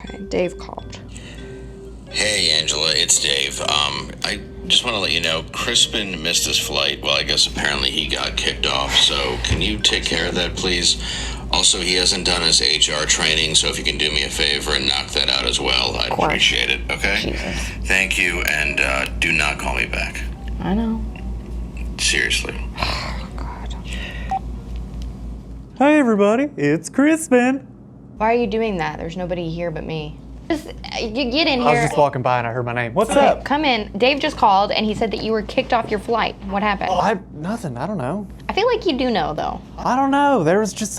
Okay, Dave called. Hey, Angela, it's Dave. I just want to let you know, Crispin missed his flight. Well, I guess apparently he got kicked off, so can you take care of that, please? Also, he hasn't done his HR training, so if you can do me a favor and knock that out as well, I'd appreciate it, okay? Jesus. Thank you, and do not call me back. I know. Seriously. Oh, God. Hi, everybody. It's Crispin. Why are you doing that? There's nobody here but me. Just, you get in here. I was just walking by and I heard my name. What's up? Come in. Dave just called and he said that you were kicked off your flight. What happened? Nothing. I don't know. I feel like you do know, though. I don't know. They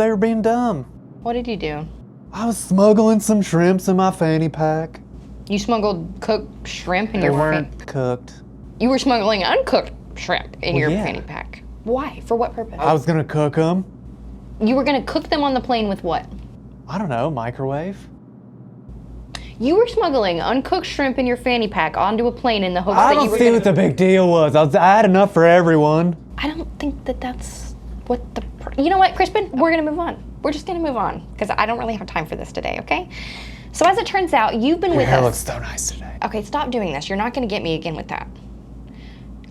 were being dumb. What did you do? I was smuggling some shrimps in my fanny pack. You smuggled cooked shrimp in They your weren't cooked. You were smuggling uncooked shrimp in your yeah. fanny pack. Why? For what purpose? I was gonna cook them. You were gonna cook them on the plane with what? I don't know, microwave. You were smuggling uncooked shrimp in your fanny pack onto a plane in the hopes I that you don't were see gonna... what the big deal was. I had enough for everyone. I don't think that that's what the... You know what, Crispin? We're gonna move on. We're just gonna move on because I don't really have time for this today, okay? So as it turns out, you've been with us... Your hair looks so nice today. Okay, stop doing this. You're not gonna get me again with that.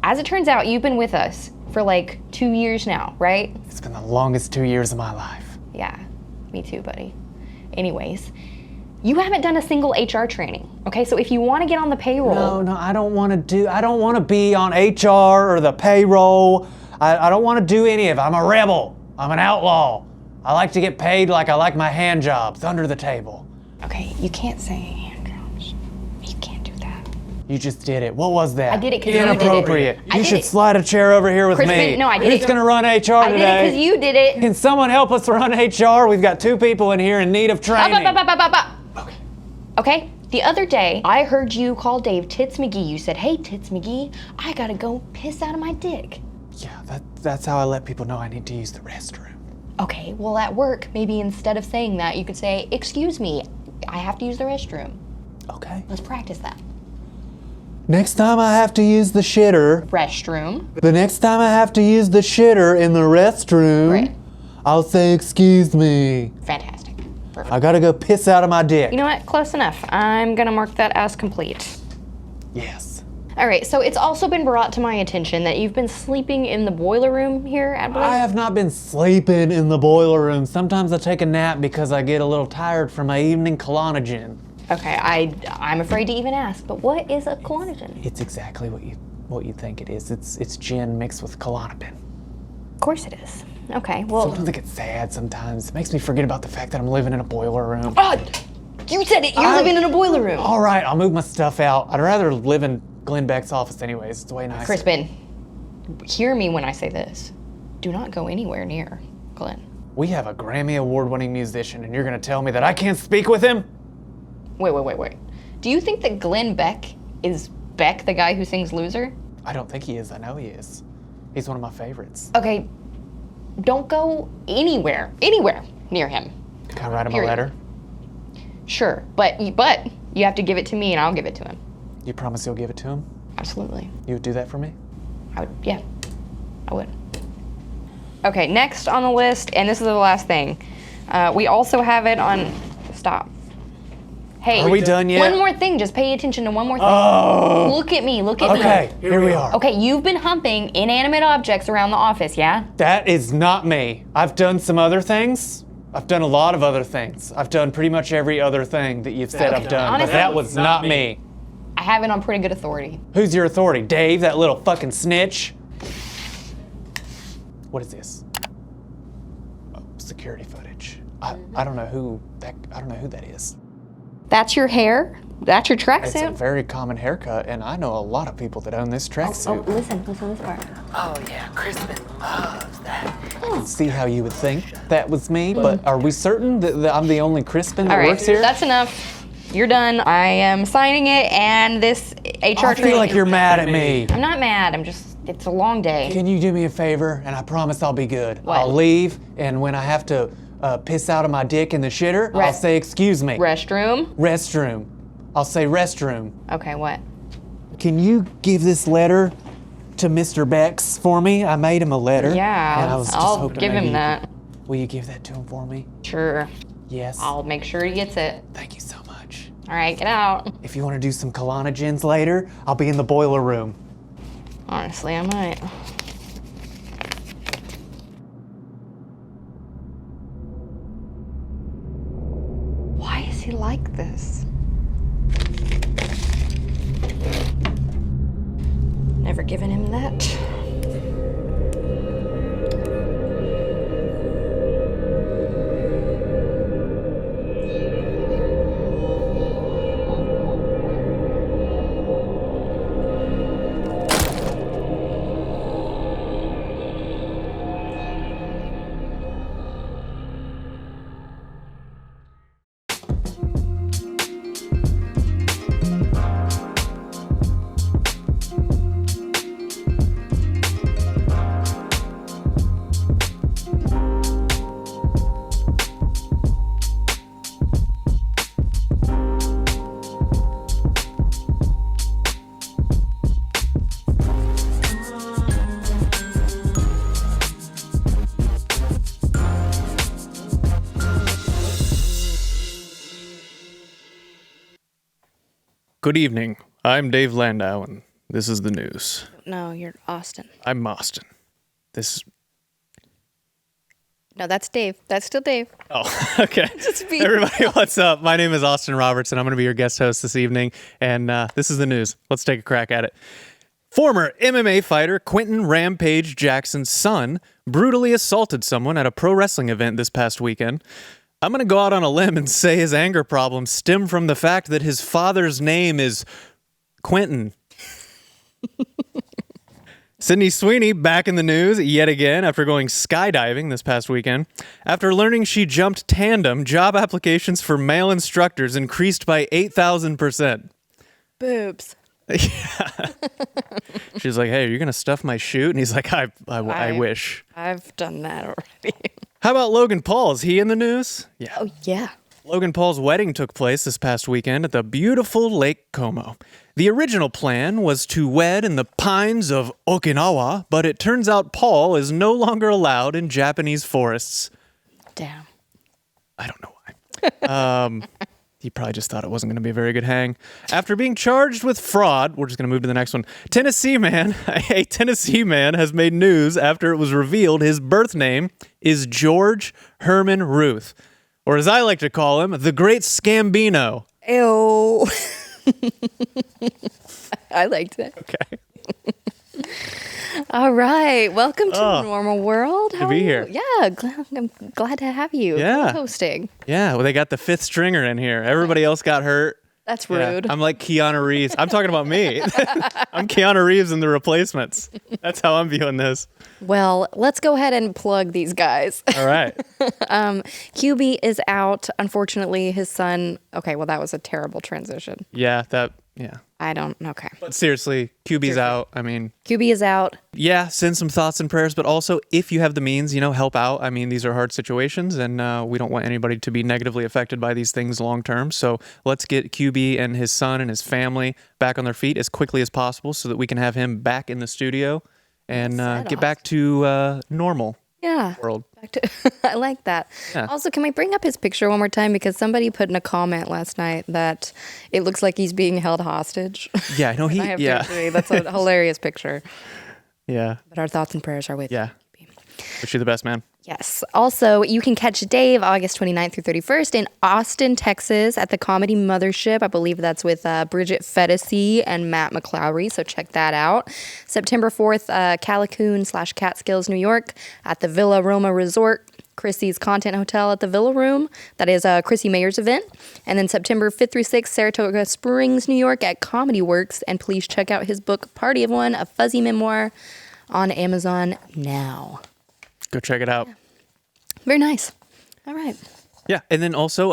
As it turns out, you've been with us for like 2 years now, right? It's been the longest 2 years of my life. Yeah, me too, buddy. Anyways, you haven't done a single HR training, okay? So if you want to get on the payroll... No, I don't want to be on HR or the payroll. I don't want to do any of it. I'm a rebel. I'm an outlaw. I like to get paid like I like my hand jobs, under the table. Okay, you can't say hand jobs. You can't do that. You just did it. What was that? I did it because you did it. Inappropriate. I You did should it. slide a chair over here with Crispin, me. no, I did Who's it. gonna run HR today? I did it because you did it. Can someone help us run HR? We've got 2 people in here in need of training. Okay. Okay, the other day, I heard you call Dave Tits McGee. You said, hey, Tits McGee, I gotta go piss out of my dick. Yeah, that's how I let people know I need to use the restroom. Okay, well at work, maybe instead of saying that, you could say, excuse me, I have to use the restroom. Okay. Let's practice that. Next time I have to use the shitter, Restroom. the next time I have to use the shitter in the restroom, Right. I'll say, excuse me. Fantastic. Perfect. I gotta go piss out of my dick. You know what? Close enough. I'm gonna mark that as complete. Yes. All right, so it's also been brought to my attention that you've been sleeping in the boiler room here at Black. I have not been sleeping in the boiler room. Sometimes I take a nap because I get a little tired from my evening Klonopin. Okay, I'm afraid to even ask, but what is a Klonopin? It's exactly what you think it is. It's gin mixed with Klonopin. Of course it is. Okay, well. Sometimes I get sad sometimes. It makes me forget about the fact that I'm living in a boiler room. Oh, you said it. You're living in a boiler room. All right, I'll move my stuff out. I'd rather live in Glenn Beck's office anyways. It's way nicer. Crispin, hear me when I say this. Do not go anywhere near Glenn. We have a Grammy award-winning musician, and you're gonna tell me that I can't speak with him? Wait. Do you think that Glenn Beck is Beck, the guy who sings Loser? I don't think he is. I know he is. He's one of my favorites. Okay, don't go anywhere near him. Can I write him Period. a letter? Sure, but you have to give it to me and I'll give it to him. You promise you'll give it to him? Absolutely. You would do that for me? I would, yeah, I would. Okay, next on the list, and this is the last thing. We also have it on, stop. Hey. Are we done yet? One more thing, just pay attention to one more thing. Oh! Look at me. Okay, here we are. Okay, you've been humping inanimate objects around the office, yeah? That is not me. I've done some other things. I've done a lot of other things. I've done pretty much every other thing that you've said I've done, Honestly, but that was not me. I have it on pretty good authority. Who's your authority? Dave, that little fucking snitch? What is this? Oh, security footage. I don't know who that is. That's your hair? That's your It's a tracksuit? very common haircut, and I know a lot of people that own this tracksuit. Listen to this part. Oh yeah, Crispin loves that. I can see how you would think that was me, but are we certain that I'm the only Crispin that All right, works here? that's enough. You're done. I am signing it, and this HR I feel like you're mad at me. I'm not mad. It's a long day. Can you do me a favor? And I promise I'll be good. What? I'll leave, and when I have to piss out of my dick in the shitter, I'll say, excuse me. Restroom? Restroom. I'll say restroom. Okay, what? Can you give this letter to Mr. Bex for me? I made him a letter. Yeah, and I was just I'll hoping give maybe him that. Will you give that to him for me? Sure. Yes. I'll make sure he gets it. Thank you so much. All right, get out. If you want to do some collagens later, I'll be in the boiler room. Honestly, I might. Why is he like this? Never given him that. Good evening. I'm Dave Landau, and this is the news. No, you're Austin. I'm Austin. No, that's Dave. That's still Dave. Oh, okay. Just be- Everybody, what's up? My name is Austin Robertson. I'm going to be your guest host this evening, and this is the news. Let's take a crack at it. Former MMA fighter Quentin Rampage Jackson's son brutally assaulted someone at a pro wrestling event this past weekend. I'm going to go out on a limb and say his anger problems stem from the fact that his father's name is Quentin. Sydney Sweeney back in the news yet again after going skydiving this past weekend. After learning she jumped tandem, job applications for male instructors increased by 8,000%. Boobs. Yeah. She's like, hey, are you going to stuff my chute? And he's like, I wish. I've done that already. How about Logan Paul? Is he in the news? Yeah. Oh, yeah. Logan Paul's wedding took place this past weekend at the beautiful Lake Como. The original plan was to wed in the pines of Okinawa, but it turns out Paul is no longer allowed in Japanese forests. Damn. I don't know why. He probably just thought it wasn't going to be a very good hang. After being charged with fraud, we're just going to move to the next one. A Tennessee man has made news after it was revealed his birth name is George Herman Ruth, or as I like to call him, the Great Scambino. Ew. I liked that. Okay. All right. Welcome to the normal world. Good to be here. Yeah. I'm glad to have you. Yeah. Hosting. Yeah, well, they got the fifth stringer in here. Everybody else got hurt. That's Yeah, rude. I'm like Keanu Reeves. I'm talking about me. I'm Keanu Reeves in The Replacements. That's how I'm viewing this. Well, let's go ahead and plug these guys. All right. QB is out. Unfortunately, his son. Okay, well, that was a terrible transition. Yeah. I don't. Okay. But seriously, QB's out. I mean, QB is out. yeah, send some thoughts and prayers, but also if you have the means, help out. I mean, these are hard situations, and we don't want anybody to be negatively affected by these things long term. So let's get QB and his son and his family back on their feet as quickly as possible so that we can have him back in the studio and get back to normal. Yeah. World. Back to, I like that. Yeah. Also, can we bring up his picture one more time? Because somebody put in a comment last night that it looks like he's being held hostage. Yeah, no, I have to agree. That's a hilarious picture. Yeah. But our thoughts and prayers are with Yeah. you. Wish you the best, man. Yes. Also, you can catch Dave August 29th through 31st in Austin, Texas at the Comedy Mothership. I believe that's with Bridget Fedesi and Matt McClowry, so check that out. September 4th, Callicoon / Catskills, New York at the Villa Roma Resort, Chrissy's Content Hotel at the Villa Room. That is Chrissy Mayer's event. And then September 5th through 6th, Saratoga Springs, New York at Comedy Works. And please check out his book, Party of One, a fuzzy memoir on Amazon now. Go check it out. Yeah. Very nice. All right. Yeah, and then also,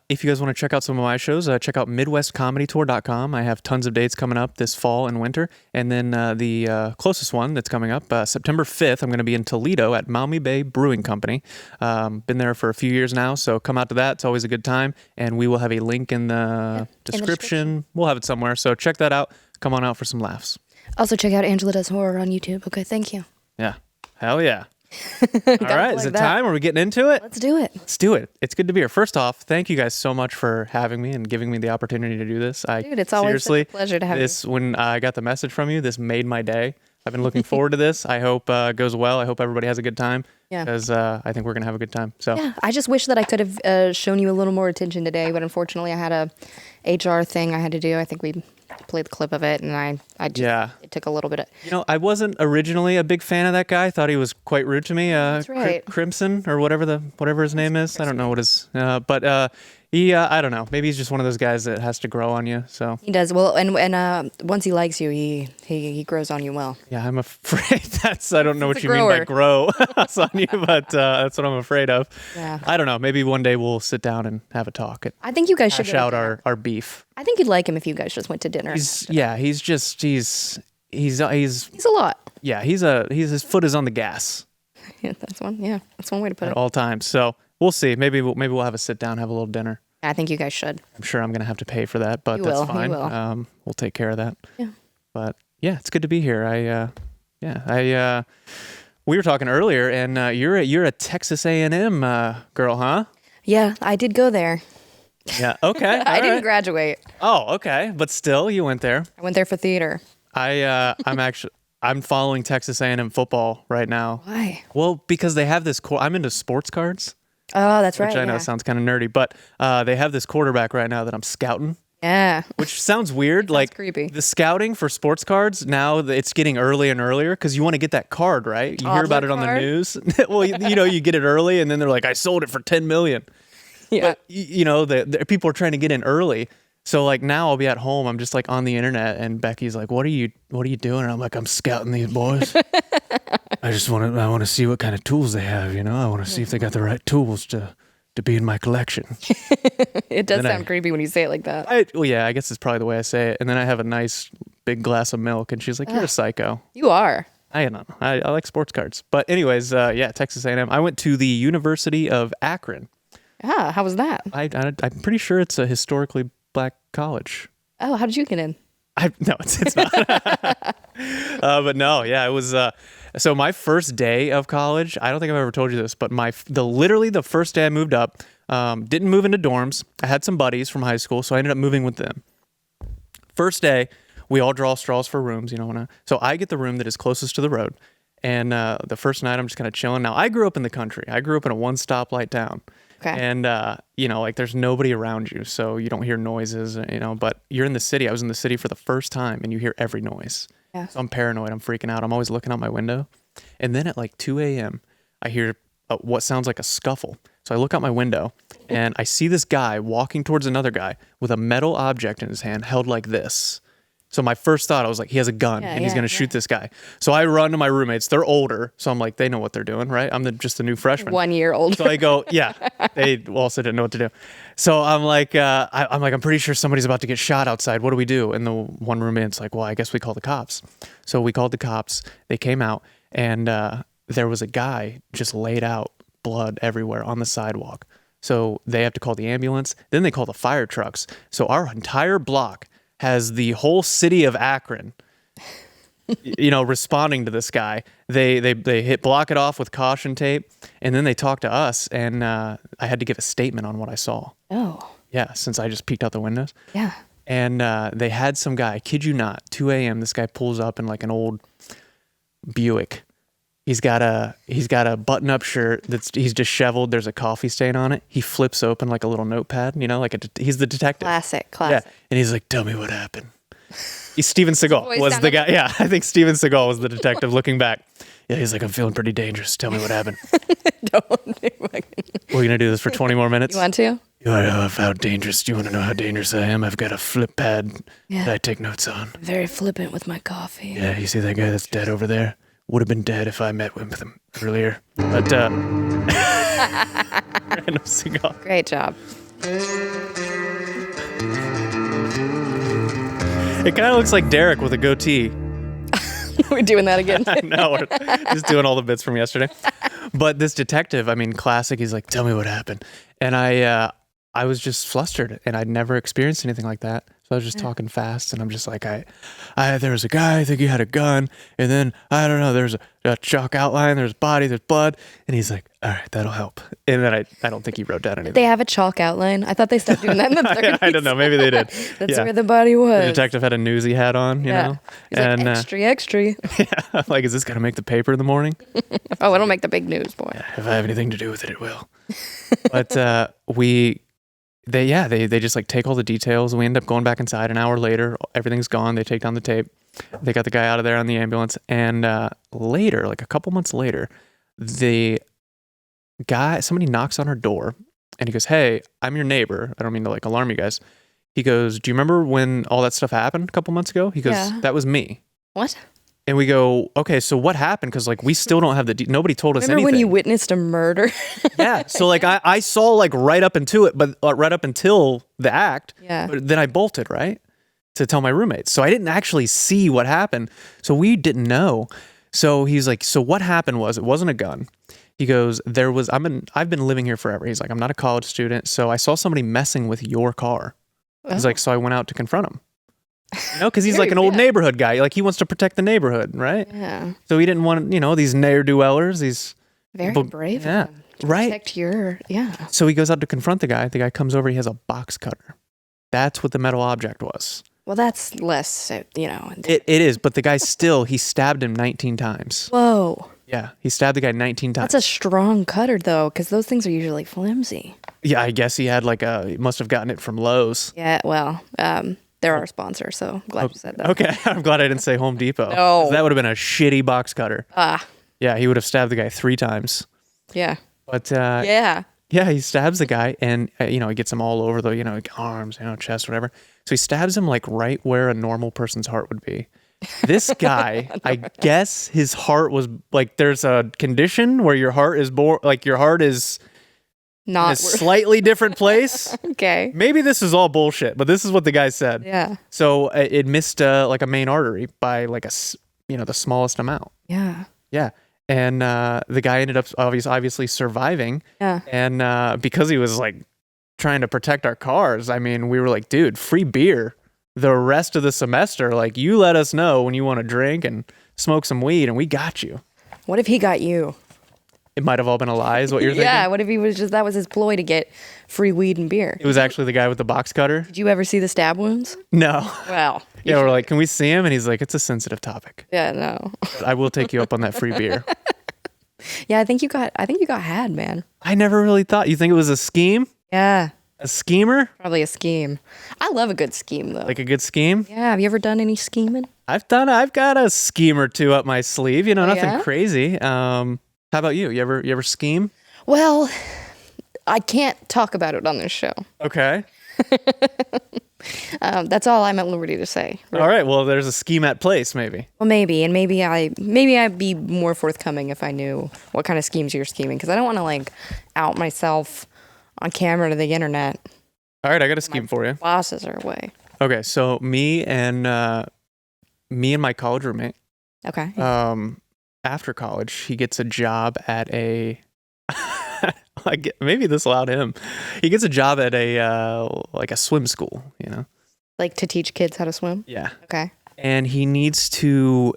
if you guys want to check out some of my shows, check out MidwestComedyTour.com. I have tons of dates coming up this fall and winter. And then the closest one that's coming up, September 5th, I'm going to be in Toledo at Maumee Bay Brewing Company. Been there for a few years now, so come out to that. It's always a good time. And we will have a link in the description. We'll have it somewhere, so check that out. Come on out for some laughs. Also, check out Angela Does Horror on YouTube. Okay, thank you. Yeah. Hell yeah. All right, is it time? Are we getting into it? Let's do it. Let's do it. It's good to be here. First off, thank you guys so much for having me and giving me the opportunity to do this. Dude, it's always such a pleasure to have you. When I got the message from you, this made my day. I've been looking forward to this. I hope it goes well. I hope everybody has a good time. Yeah. Because I think we're going to have a good time. So yeah, I just wish that I could have shown you a little more attention today, but unfortunately I had a HR thing I had to do. I think we played the clip of it, and I just, it took a little bit of... I wasn't originally a big fan of that guy. I thought he was quite rude to me. That's right. Crimson, or whatever his name is. I don't know what his... but he, I don't know. Maybe he's just one of those guys that has to grow on you. So he does well, and once he likes you, he grows on you well. Yeah, I'm afraid I don't know what you mean by grow on you, but that's what I'm afraid of. Yeah. I don't know. Maybe one day we'll sit down and have a talk. I think you guys should hash out our beef. I think you'd like him if you guys just went to dinner. He's a lot. Yeah, his foot is on the gas. Yeah, that's one way to put it. At all times. So we'll see. Maybe we'll have a sit down, have a little dinner. I think you guys should. I'm sure I'm going to have to pay for that, but that's fine. You will. We'll take care of that. Yeah. But yeah, it's good to be here. We were talking earlier, and you're a Texas A&M girl, huh? Yeah, I did go there. Yeah. Okay. I didn't graduate. Oh, okay. But still, you went there. I went there for theater. I'm following Texas A&M football right now. Why? Well, because they have this. I'm into sports cards. Oh, that's right. Which I know sounds kind of nerdy, but they have this quarterback right now that I'm scouting. Yeah. Which sounds weird. Like creepy. The scouting for sports cards, now it's getting early and earlier because you want to get that card, right? You hear about it on the news. Well, you get it early and then they're like, I sold it for $10 million. Yeah. But, the people are trying to get in early. So like now I'll be at home. I'm just like on the internet and Becky's like, what are you doing? And I'm like, I'm scouting these boys. I want to see what kind of tools they have. I want to see if they got the right tools to be in my collection. It does sound creepy when you say it like that. I guess it's probably the way I say it. And then I have a nice big glass of milk and she's like, you're a psycho. You are. I don't know. I like sports cards. But anyways, Texas A&M. I went to the University of Akron. Ah, how was that? I'm pretty sure it's a historically Black college. Oh, how did you get in? No, it's not. But no, it was. So my first day of college, I don't think I've ever told you this, but literally the first day I moved up, didn't move into dorms. I had some buddies from high school, so I ended up moving with them. First day, we all draw straws for rooms, so I get the room that is closest to the road. And the first night, I'm just kind of chilling. Now, I grew up in the country. I grew up in a one-stoplight town. Okay. And, there's nobody around you, so you don't hear noises, but you're in the city. I was in the city for the first time, and you hear every noise. Yeah. So I'm paranoid. I'm freaking out. I'm always looking out my window. And then at like 2 a.m., I hear what sounds like a scuffle. So I look out my window, and I see this guy walking towards another guy with a metal object in his hand held like this. So my first thought, I was like, he has a gun and he's going to shoot this guy. So I run to my roommates. They're older. So I'm like, they know what they're doing, right? I'm just the new freshman. 1 year old. So I go, they also didn't know what to do. So I'm like, I'm pretty sure somebody's about to get shot outside. What do we do? And the one roommate's like, well, I guess we call the cops. So we called the cops. They came out and there was a guy just laid out, blood everywhere on the sidewalk. So they have to call the ambulance. Then they call the fire trucks. So our entire block has the whole city of Akron, responding to this guy. They block it off with caution tape, and then they talk to us, and I had to give a statement on what I saw. Oh. Yeah, since I just peeked out the windows. Yeah. And they had some guy, I kid you not, 2 a.m., this guy pulls up in like an old Buick. He's got a button-up shirt he's disheveled. There's a coffee stain on it. He flips open like a little notepad, he's the detective. Classic. Yeah, and he's like, "Tell me what happened." Steven Seagal was the guy. Yeah, I think Steven Seagal was the detective. Looking back, yeah, he's like, "I'm feeling pretty dangerous. Tell me what happened." Don't do it. We're gonna do this for 20 more minutes. You want to? You want to know how dangerous? Do you want to know how dangerous I am? I've got a flip pad that I take notes on. Very flippant with my coffee. Yeah, you see that guy that's dead over there? Would have been dead if I met with him earlier. But, random Seagal. Great job. It kind of looks like Derek with a goatee. We're doing that again. No, we're just doing all the bits from yesterday. But this detective, classic. He's like, "Tell me what happened." And I was just flustered, and I'd never experienced anything like that. So I was just talking fast, and I'm just like, there was a guy, I think he had a gun, and then, I don't know, there's a chalk outline, there's body, there's blood, and he's like, all right, that'll help. And then I don't think he wrote down anything. They have a chalk outline. I thought they stopped doing that in the 30s. I don't know, maybe they did. That's where the body was. The detective had a newsy hat on, you know? He's like, extra. Yeah, I'm like, is this going to make the paper in the morning? Oh, it'll make the big news, boy. Yeah, if I have anything to do with it, it will. But they just like take all the details. We end up going back inside an hour later. Everything's gone. They take down the tape. They got the guy out of there on the ambulance. And later, like a couple months later, somebody knocks on her door and he goes, hey, I'm your neighbor. I don't mean to like alarm you guys. He goes, do you remember when all that stuff happened a couple months ago? He goes, that was me. What? And we go, okay, so what happened? Because like we still don't have nobody told us Remember anything. when you witnessed a murder? Yeah. So like I saw like right up until the act. Yeah. But then I bolted, right, to tell my roommates. So I didn't actually see what happened. So we didn't know. So he's like, so what happened was it wasn't a gun. He goes, I've been living here forever. He's like, I'm not a college student, so I saw somebody messing with your car. He's like, so I went out to confront him. You know, because he's like an old neighborhood guy. Like he wants to protect the neighborhood, right? Yeah. So he didn't want, these ne'er-do-wellers, these Very brave. Yeah. Right. Protect your, So he goes out to confront the guy. The guy comes over. He has a box cutter. That's what the metal object was. Well, that's less, It is, but the guy he stabbed him 19 times. Whoa. Yeah, he stabbed the guy 19 times. That's a strong cutter, though, because those things are usually flimsy. Yeah, I guess he had he must have gotten it from Lowe's. Yeah, well, they're our sponsor, so I'm glad you said that. Okay, I'm glad I didn't say Home Depot. No. That would have been a shitty box cutter. Yeah, he would have stabbed the guy 3 times. Yeah. But yeah, he stabs the guy, and he gets him all over the arms, chest, whatever. So he stabs him like right where a normal person's heart would be. This guy, I guess his heart was like, there's a condition where your heart is your heart is not in a slightly different place. Okay. Maybe this is all bullshit, but this is what the guy said. Yeah. So it missed like a main artery by like the smallest amount. Yeah. Yeah. And the guy ended up obviously surviving. Yeah. And because he was like trying to protect our cars, I mean, we were like, dude, free beer the rest of the semester. Like, you let us know when you want to drink and smoke some weed, and we got you. What if he got you? It might have all been a lie, is what you're thinking? Yeah, what if he was that was his ploy to get free weed and beer? It was actually the guy with the box cutter? Did you ever see the stab wounds? No. Well. Yeah, we're like, can we see him? And he's like, it's a sensitive topic. Yeah, no. But I will take you up on that free beer. Yeah, I think you got had, man. I never really thought. You think it was a scheme? Yeah. A schemer? Probably a scheme. I love a good scheme, though. Like a good scheme? Yeah, have you ever done any scheming? I've got a scheme or two up my sleeve, nothing yeah? crazy. How about you? You ever scheme? Well, I can't talk about it on this show. Okay. That's all I'm at liberty to say. All right. Well, there's a scheme at place, maybe. Well, maybe I'd be more forthcoming if I knew what kind of schemes you're scheming, because I don't want to out myself on camera to the internet. All right, I got a scheme for you. Bosses are away. Okay, so me and my college roommate. Okay. After college, he gets a job at a. Maybe this allowed him. He gets a job at a swim school. Like to teach kids how to swim. Yeah. Okay. And he needs to.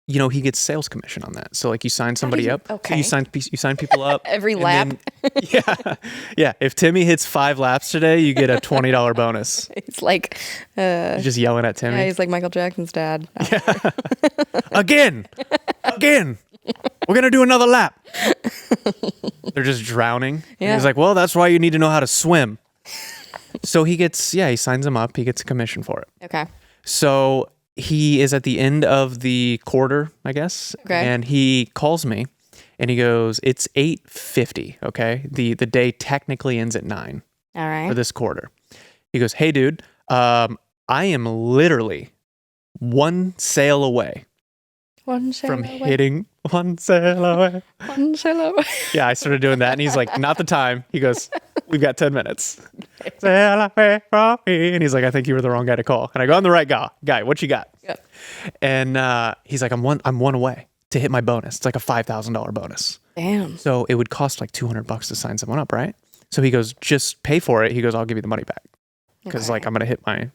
He gets sales commission on that. So you sign somebody up. Okay. So you sign people up. Every lap. Yeah. If Timmy hits 5 laps today, you get a $20 bonus. He's like, he's just yelling at Timmy. Yeah, he's like Michael Jackson's dad. Yeah. Again. We're gonna do another lap. They're just drowning. Yeah. And he's like, well, that's why you need to know how to swim. So he signs him up. He gets a commission for it. Okay. So he is at the end of the quarter, I guess. Okay. And he calls me and he goes, it's 8:50. Okay. The day technically ends at 9. All right. For this quarter. He goes, hey dude, I am literally one sale away. One sail from away. hitting one sail away. One sail away. Yeah, I started doing that and he's like, not the time. He goes, we've got 10 minutes. Sail away from me. And he's like, I think you were the wrong guy to call. And I go, I'm the right guy. What you got? Yep. And he's like, I'm one away to hit my bonus. It's like a $5,000 bonus. Damn. So it would cost like $200 to sign someone up, right? So he goes, just pay for it. He goes, I'll give you the money back. Because Okay. I'm going to hit my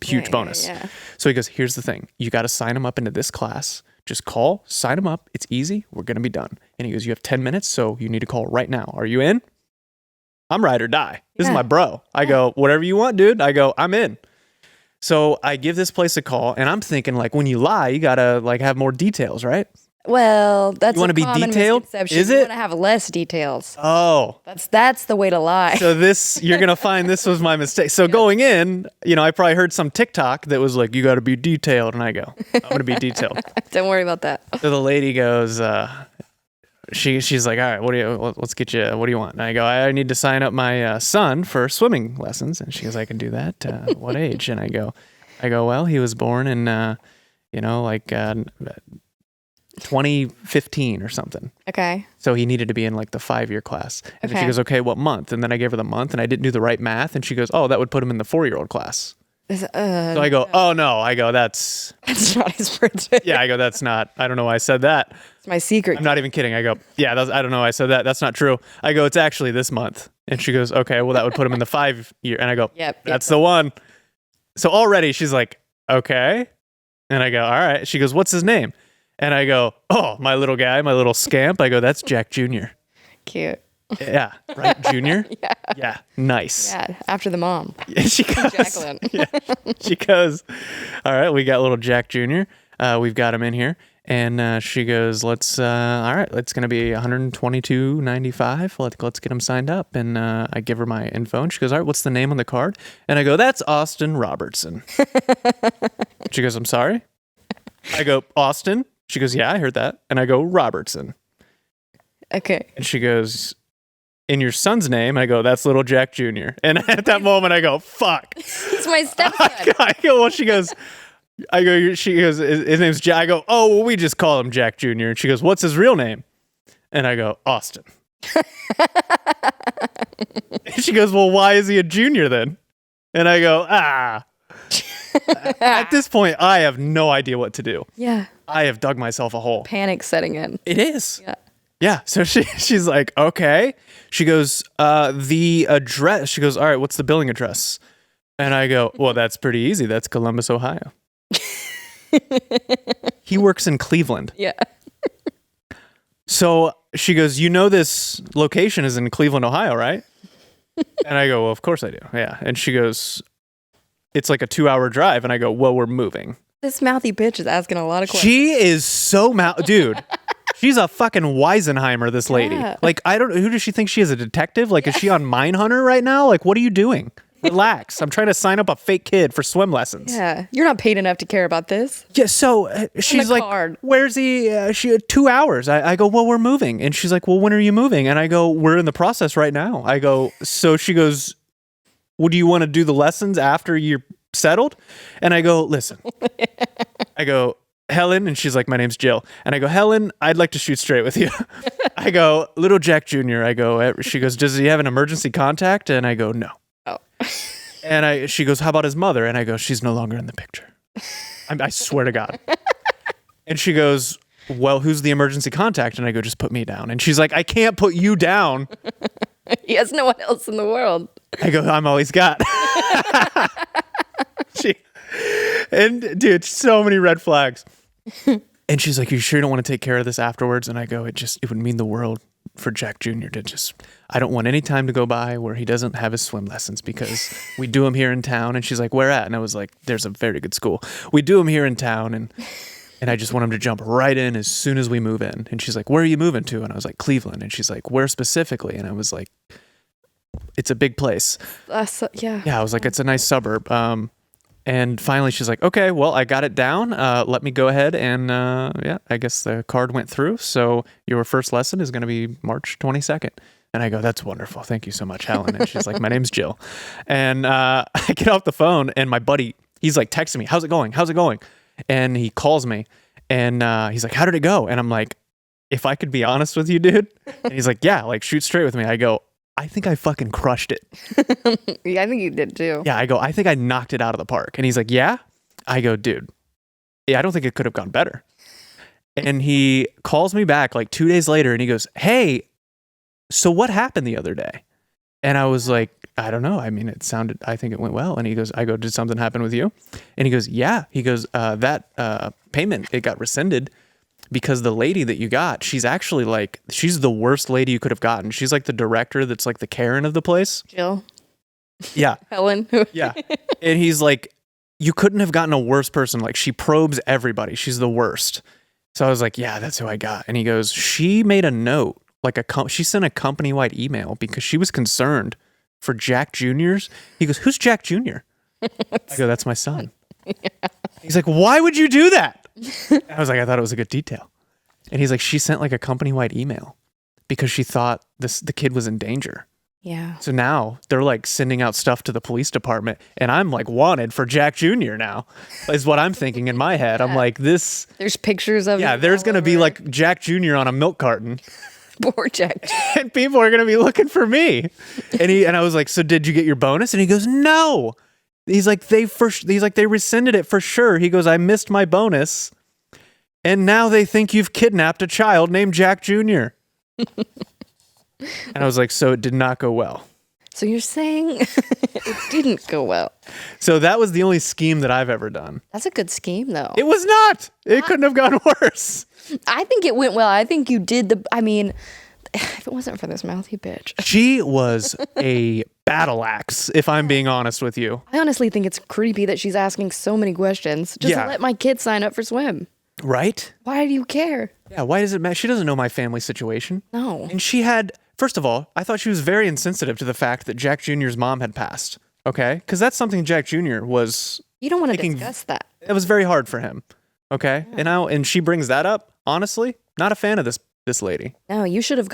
huge bonus. Yeah. So he goes, here's the thing. You got to sign him up into this class. Just call, sign him up. It's easy. We're going to be done. And he goes, you have 10 minutes, so you need to call right now. Are you in? I'm ride or die. This is my bro. I go, whatever you want, dude. I go, I'm in. So I give this place a call, and I'm thinking, like, when you lie, you got to, like, have more details, right? Well, that's You wanna a be common detailed? misconception. Is You it? want to have less details. Oh. That's the way to lie. So you're going to find this was my mistake. So going in, I probably heard some TikTok that was like, you got to be detailed. And I go, I'm going to be detailed. Don't worry about that. So the lady goes, she's like, all right, let's get you, what do you want? And I go, I need to sign up my son for swimming lessons. And she goes, I can do that. What age? And I go, well, he was born in, like 2015 or something. Okay. So he needed to be in like the 5-year class. And then she goes, okay, what month? And then I gave her the month and I didn't do the right math. And she goes, oh, that would put him in the 4-year-old class. So I go, oh no. I go, that's not his birthday. Yeah, I go, that's not, I don't know why I said that. It's my secret. I'm not even kidding. I go, yeah, I don't know why I said that. That's not true. I go, it's actually this month. And she goes, okay, well, that would put him in the 5-year. And I go, that's the one. So already she's like, okay. And I go, all right. She goes, what's his name? And I go, oh, my little guy, my little scamp. I go, that's Jack Jr. Cute. Yeah, right? Junior? Yeah, nice. Yeah, after the mom. Yeah, she goes, Jacqueline. she goes, all right, we got little Jack Jr. We've got him in here. And she goes, all right, it's going to be $122.95. Let's get him signed up. And I give her my info. And she goes, all right, what's the name on the card? And I go, that's Austin Robertson. She goes, I'm sorry? I go, Austin? She goes, yeah, I heard that. And I go, Robertson. Okay. And she goes, in your son's name? I go, that's little Jack Jr. And at that moment, I go, fuck. He's my stepson. I go, well, she goes, his name's Jack. I go, oh, well, we just call him Jack Jr. And she goes, what's his real name? And I go, Austin. And she goes, well, why is he a junior then? And I go, At this point, I have no idea what to do. Yeah. I have dug myself a hole. Panic setting in. It is. Yeah. Yeah. So she's like, okay. She goes, the address. She goes, all right, what's the billing address? And I go, well, that's pretty easy. That's Columbus, Ohio. He works in Cleveland. Yeah. So she goes, this location is in Cleveland, Ohio, right? And I go, well, of course I do. Yeah. And she goes, it's like a 2-hour drive. And I go, well, we're moving. This mouthy bitch is asking a lot of questions. She is so dude. She's a fucking Weisenheimer, this lady. Yeah. Like, I don't, who does she think she is, a detective? Like, is she on Mindhunter right now? Like, what are you doing? Relax. I'm trying to sign up a fake kid for swim lessons. Yeah. You're not paid enough to care about this. Yeah. So she's like, where's he? She had 2 hours. I go, well, we're moving. And she's like, well, when are you moving? And I go, we're in the process right now. I go, so she goes, well, do you want to do the lessons after you're settled? And I go, listen, I go, Helen. And she's like, my name's Jill. And I go, Helen, I'd like to shoot straight with you. I go, little Jack Jr. I go, she goes, does he have an emergency contact? And I go, no. Oh. And she goes, how about his mother? And I go, she's no longer in the picture. I swear to God. And she goes, well, who's the emergency contact? And I go, just put me down. And she's like, I can't put you down. He has no one else in the world. I go, I'm always got. And dude, so many red flags. And she's like, you sure you don't want to take care of this afterwards? And I go, it would mean the world for Jack Jr. to I don't want any time to go by where he doesn't have his swim lessons because we do them here in town. And she's like, where at? And I was like, there's a very good school. We do them here in town. And I just want him to jump right in as soon as we move in. And she's like, where are you moving to? And I was like, Cleveland. And she's like, where specifically? And I was like, it's a big place. Yeah. Yeah, I was like, it's a nice suburb. And finally she's like, okay, well, I got it down. Let me go ahead and, I guess the card went through. So your first lesson is going to be March 22nd. And I go, that's wonderful. Thank you so much, Helen. And she's like, my name's Jill. And I get off the phone and my buddy, he's like texting me, how's it going? How's it going? And he calls me and he's like, how did it go? And I'm like, if I could be honest with you, dude. And he's like, yeah, like shoot straight with me. I go, I think I fucking crushed it. Yeah, I think you did too. Yeah, I go, I think I knocked it out of the park. And he's like, yeah? I go, dude, yeah, I don't think it could have gone better. And he calls me back like 2 days later and he goes, hey, so what happened the other day? And I was like, I don't know. I mean, I think it went well. And he goes, I go, did something happen with you? And he goes, yeah. He goes, that payment, it got rescinded because the lady that you got, she's actually like, she's the worst lady you could have gotten. She's like the director that's like the Karen of the place. Jill. Yeah. Helen. Yeah. And he's like, you couldn't have gotten a worse person. Like, she probes everybody. She's the worst. So I was like, yeah, that's who I got. And he goes, she made a note, like she sent a company-wide email because she was concerned for Jack Jr.'s. He goes, who's Jack Jr.? I go, that's my son. Yeah. He's like, why would you do that? I was like, I thought it was a good detail. And he's like, she sent like a company-wide email because she thought the kid was in danger. Yeah. So now they're like sending out stuff to the police department, and I'm like wanted for Jack Jr. now, is what I'm thinking in my head. I'm like, this. There's pictures of. Yeah, there's going to be like Jack Jr. on a milk carton. Poor Jack. And people are going to be looking for me. And I was like, so did you get your bonus? And he goes, no. He's like, they rescinded it for sure. He goes, I missed my bonus. And now they think you've kidnapped a child named Jack Jr. And I was like, so it did not go well. So you're saying it didn't go well. So that was the only scheme that I've ever done. That's a good scheme, though. It was not. It couldn't have gone worse. I think it went well. I think you did if it wasn't for this mouthy bitch. She was a battle axe, if I'm being honest with you. I honestly think it's creepy that she's asking so many questions. Just let my kid sign up for swim. Right? Why do you care? Yeah, why does it matter? She doesn't know my family situation. No. And she had, first of all, I thought she was very insensitive to the fact that Jack Jr.'s mom had passed. Okay? Because that's something Jack Jr. was. You don't want to discuss that. It was very hard for him. Okay? Yeah. And she brings that up. Honestly, not a fan of this lady. No, you should have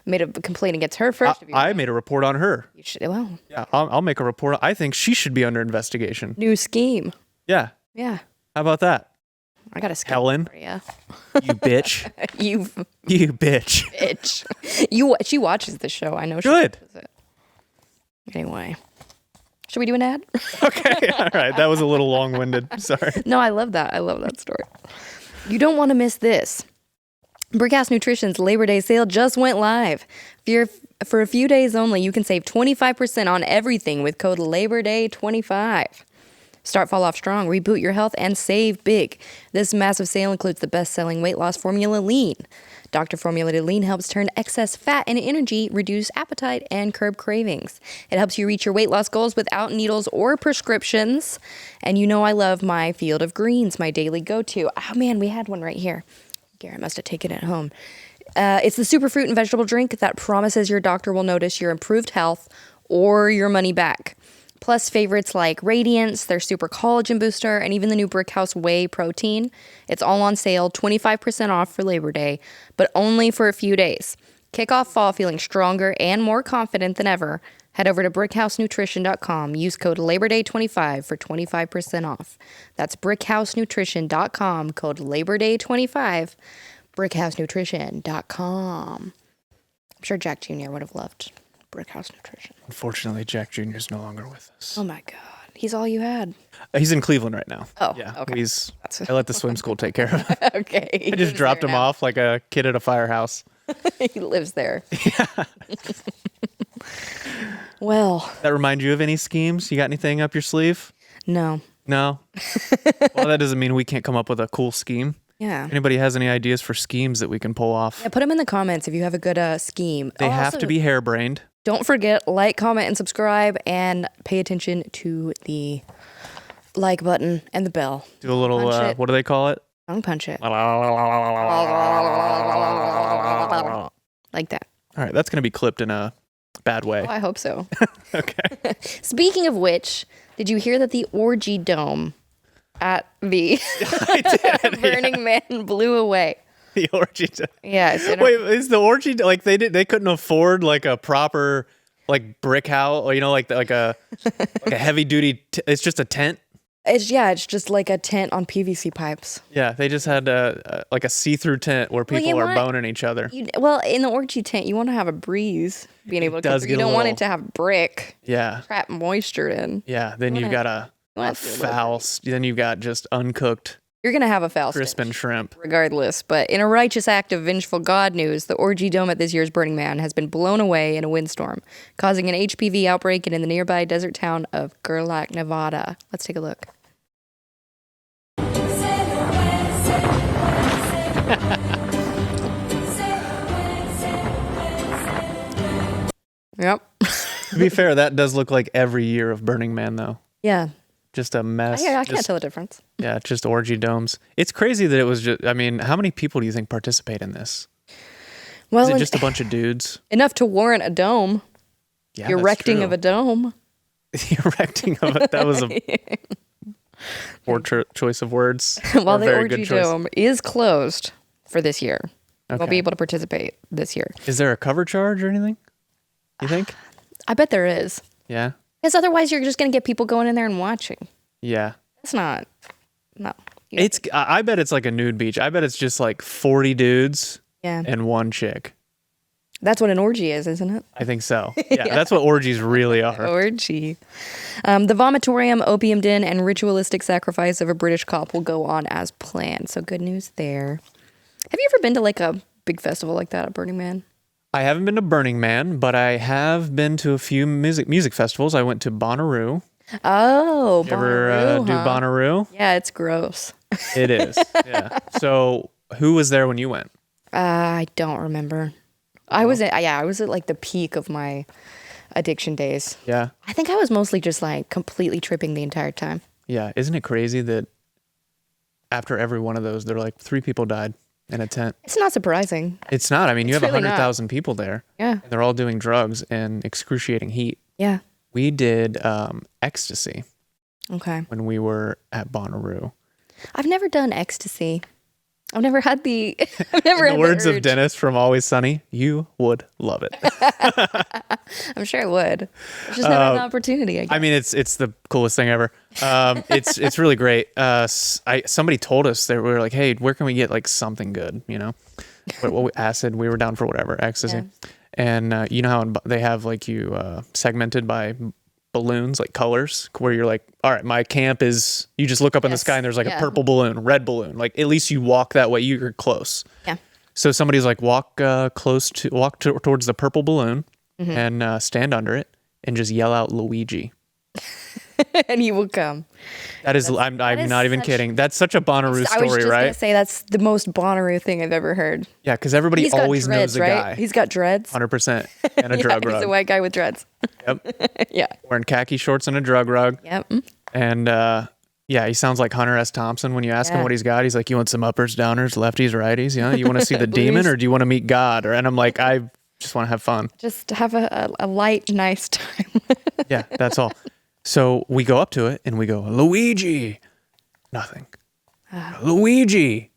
made a complaint against her first. I made a report on her. You should. Well. Yeah, I'll make a report. I think she should be under investigation. New scheme. Yeah. Yeah. How about that? I got a scheme Helen, for you. You bitch. you bitch. Bitch. She watches the show. I know she Good. watches it. Anyway. Should we do an ad? Okay. All right. That was a little long-winded. Sorry. No, I love that. I love that story. You don't want to miss this. Brickhouse Nutrition's Labor Day sale just went live. For a few days only, you can save 25% on everything with code LABORDAY25. Start fall off strong, reboot your health, and save big. This massive sale includes the best-selling weight loss formula Lean. Doctor Formulated Lean helps turn excess fat into energy, reduce appetite, and curb cravings. It helps you reach your weight loss goals without needles or prescriptions. And you know I love my Field of Greens, my daily go-to. Oh man, we had one right here. Garrett must have taken it home. It's the superfruit and vegetable drink that promises your doctor will notice your improved health or your money back. Plus favorites like Radiance, their super collagen booster, and even the new Brickhouse Whey protein. It's all on sale, 25% off for Labor Day, but only for a few days. Kick off fall feeling stronger and more confident than ever. Head over to brickhousenutrition.com. Use code LABORDAY25 for 25% off. That's brickhousenutrition.com, code LABORDAY25, brickhousenutrition.com. I'm sure Jack Jr. would have loved Brickhouse Nutrition. Unfortunately, Jack Jr. is no longer with us. Oh my God. He's all you had. He's in Cleveland right now. Oh, yeah. okay. I let the swim school take care of him. Okay. I just dropped him off like a kid at a firehouse. He lives there. Yeah. Well. That remind you of any schemes? You got anything up your sleeve? No. No? Well, that doesn't mean we can't come up with a cool scheme. Yeah. If anybody has any ideas for schemes that we can pull off? Yeah, put them in the comments if you have a good scheme. They have to be harebrained. Don't forget, like, comment, and subscribe, and pay attention to the like button and the bell. Do a little, what do they call it? Tongue punch it. Like that. All right, that's going to be clipped in a bad way. Oh, I hope so. Okay. Speaking of which, did you hear that the Orgy Dome at the Burning Man blew away? The Orgy Dome. Yeah. Wait, is the Orgy like they couldn't afford like a proper like brick house, or like a heavy duty? It's just a tent. It's just like a tent on PVC pipes. Yeah, they just had like a see-through tent where people are boning each other. In the orgy tent, you want to have a breeze being able to. You don't want it to have brick. Yeah. Trap moisture in. Yeah. Then you've got a foul. Then you've got just uncooked You're going to have a foul stench. Crispin shrimp. Regardless, but in a righteous act of vengeful God news, the Orgy Dome at this year's Burning Man has been blown away in a windstorm, causing an HPV outbreak in the nearby desert town of Gerlach, Nevada. Let's take a look. Yep. To be fair, that does look like every year of Burning Man, though. Yeah. Just a mess. I can't tell the difference. Yeah, just orgy domes. It's crazy that it was just, I mean, how many people do you think participate in this? Well, Is it just a bunch of dudes? Enough to warrant a dome. Yeah, The erecting of a dome. The erecting of it. That was a poor choice of words. While Or the very Orgy good choice. Dome is closed for this year. Won't Okay. be able to participate this year. Is there a cover charge or anything? You think? I bet there is. Yeah. Because otherwise you're just going to get people going in there and watching. Yeah. It's not. No. I bet it's like a nude beach. I bet it's just like 40 dudes Yeah. and one chick. That's what an orgy is, isn't it? I think so. Yeah, that's what orgies really are. Orgy. The vomitorium, opium den, and ritualistic sacrifice of a British cop will go on as planned. So good news there. Have you ever been to like a big festival like that at Burning Man? I haven't been to Burning Man, but I have been to a few music festivals. I went to Bonnaroo. Oh, You ever do Bonnaroo? Yeah, it's gross. It is. Yeah. So who was there when you went? I don't remember. I was at like the peak of my addiction days. Yeah. I think I was mostly just like completely tripping the entire time. Yeah. Isn't it crazy that after every one of those, they're like 3 people died in a tent? It's not surprising. It's not. I mean, you have It's really not. 100,000 people there. Yeah. And they're all doing drugs and excruciating heat. Yeah. We did ecstasy Okay. when we were at Bonnaroo. I've never done ecstasy. I've never had the. I've never In had the words the of urge. Dennis from Always Sunny, you would love it. I'm sure I would. I've just never had the opportunity. I guess. I mean, it's the coolest thing ever. It's really great. Somebody told us that we were like, hey, where can we get like something good? You know, acid. We were down for whatever ecstasy, Yeah. and you know how they have like you segmented by balloons, like colors, where you're like, all right, my camp is. You just look up in the Yes. sky and there's like Yeah. a purple balloon, red balloon. Like at least you walk that way. You're close. Yeah. So somebody's like, walk towards the purple balloon Mm-hmm. and stand under it and just yell out Luigi. And he will come. That is, I'm is not even such- kidding. That's such a Bonnaroo I was story, just gonna right? say that's the most Bonnaroo thing I've ever heard. Yeah, because everybody He's got always knows dreads, the right? guy. He's got dreads. 100% and a Yeah, drug he's rug. a white guy with dreads. Yep. Yeah. Wearing khaki shorts and a drug rug. Yep. And yeah, he sounds like Hunter S. Thompson when you ask him Yeah. what he's got. He's like, you want some uppers, downers, lefties, righties? You know, you want to see the demon or do you want to meet God? And I'm like, I just want to have fun. Just have a light, nice time. Yeah, that's all. So we go up to it and we go, Luigi. Nothing. Luigi.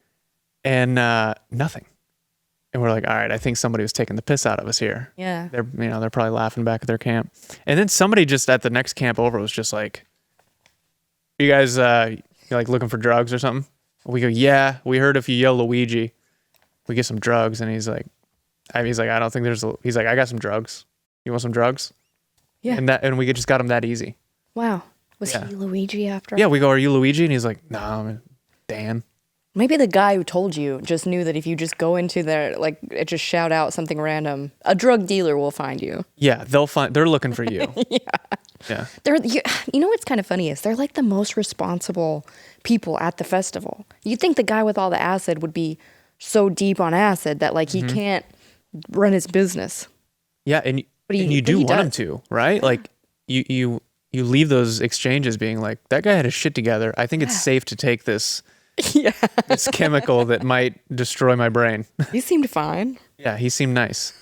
And nothing. And we're like, all right, I think somebody was taking the piss out of us here. Yeah. They're probably laughing back at their camp. And then somebody just at the next camp over was just like, you guys you like looking for drugs or something? We go, yeah, we heard if you yell Luigi, we get some drugs. And he's like, I don't think he's like, I got some drugs. You want some drugs? Yeah. And we just got him that easy. Wow. Was Yeah. he Luigi after all? Yeah, we go, are you Luigi? And he's like, no, I'm Dan. Maybe the guy who told you just knew that if you just go into there, like, just shout out something random, a drug dealer will find you. Yeah, they're looking for you. Yeah. You know what's kind of funny is they're like the most responsible people at the festival. You'd think the guy with all the acid would be so deep on acid that like he can't run his business. Yeah, and you do want him to, right? Like you leave those exchanges being like, that guy had his shit together. I think it's safe to take this this chemical that might destroy my brain. He seemed fine. Yeah, he seemed nice.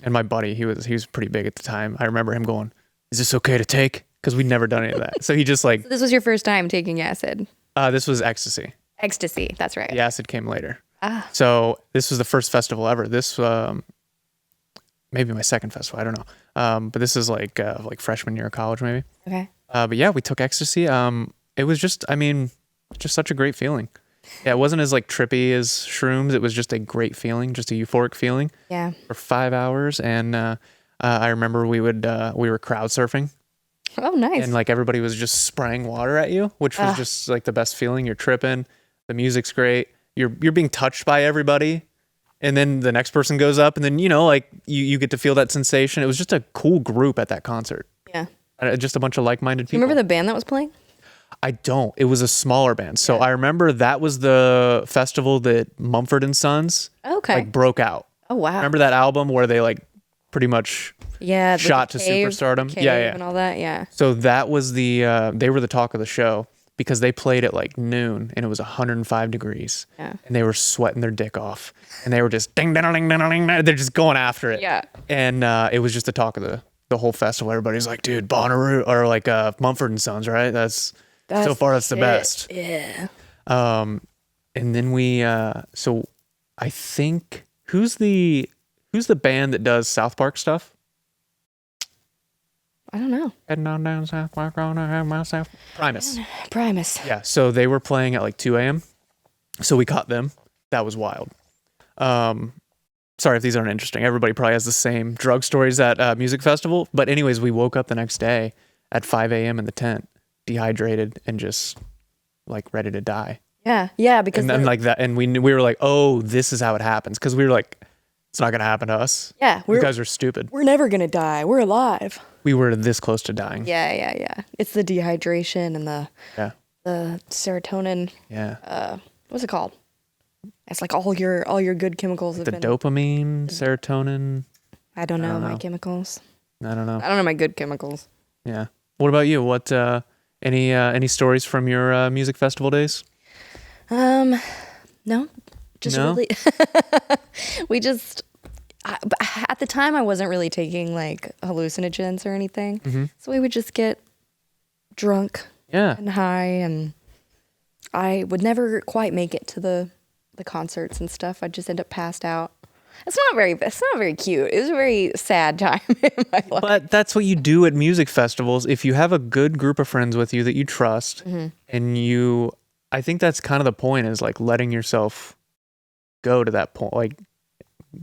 And my buddy, he was pretty big at the time. I remember him going, "Is this okay to take?" Because we'd never done any of that. So he just like, This was your first time taking acid. this was ecstasy. Ecstasy, that's right. The acid came later. So this was the first festival ever. This maybe my second festival. I don't know. But this is like freshman year of college maybe. Okay. But yeah, we took ecstasy. It was just such a great feeling. Yeah, it wasn't as like trippy as shrooms. It was just a great feeling, just a euphoric feeling Yeah. for 5 hours. And I remember we were crowd surfing. Oh, nice. And like everybody was just spraying water at you, which was just like the best feeling. You're tripping. The music's great. You're being touched by everybody. And then the next person goes up and then, like you get to feel that sensation. It was just a cool group at that concert. Yeah. Just a bunch of like-minded people. You remember the band that was playing? I don't. It was a smaller band. So I remember that was the festival that Mumford & Sons like broke out. Oh, wow. Remember that album where they like pretty much shot to Cave, superstardom? And all that, yeah. So that was they were the talk of the show because they played at like noon and it was 105 degrees. Yeah. And they were sweating their dick off. And they were just ding, ding, ding, ding, ding, ding. They're just going after it. Yeah. And it was just the talk of the whole festival. Everybody's like, dude, Bonnaroo or like Mumford & Sons, right? That's so far that's the best. Yeah. And then we so I think who's the band that does South Park stuff? I don't know. Heading on down South Park, gonna have myself. Primus. Yeah, so they were playing at like 2 a.m. So we caught them. That was wild. Sorry if these aren't interesting. Everybody probably has the same drug stories at music festival. But anyways, we woke up the next day at 5 a.m. in the tent, dehydrated and just like ready to die. Yeah, because and then like that, and we were like, oh, this is how it happens, because we were like, it's not gonna happen to us. Yeah, you guys are stupid. We're never gonna die. We're alive. We were this close to dying. Yeah. It's the dehydration and the serotonin. Yeah. What's it called? It's like all your good chemicals have The been. dopamine, serotonin. I don't know my chemicals. I don't know. I don't know my good chemicals. Yeah. What about you? What any stories from your music festival days? No, just No? really. We just at the time I wasn't really taking like hallucinogens or anything, so we would just get drunk and high, and I would never quite make it to the concerts and stuff. I'd just end up passed out. It's not very cute. It was a very sad time in my life. But that's what you do at music festivals. If you have a good group of friends with you that you trust, and I think that's kind of the point, is like letting yourself go to that point, like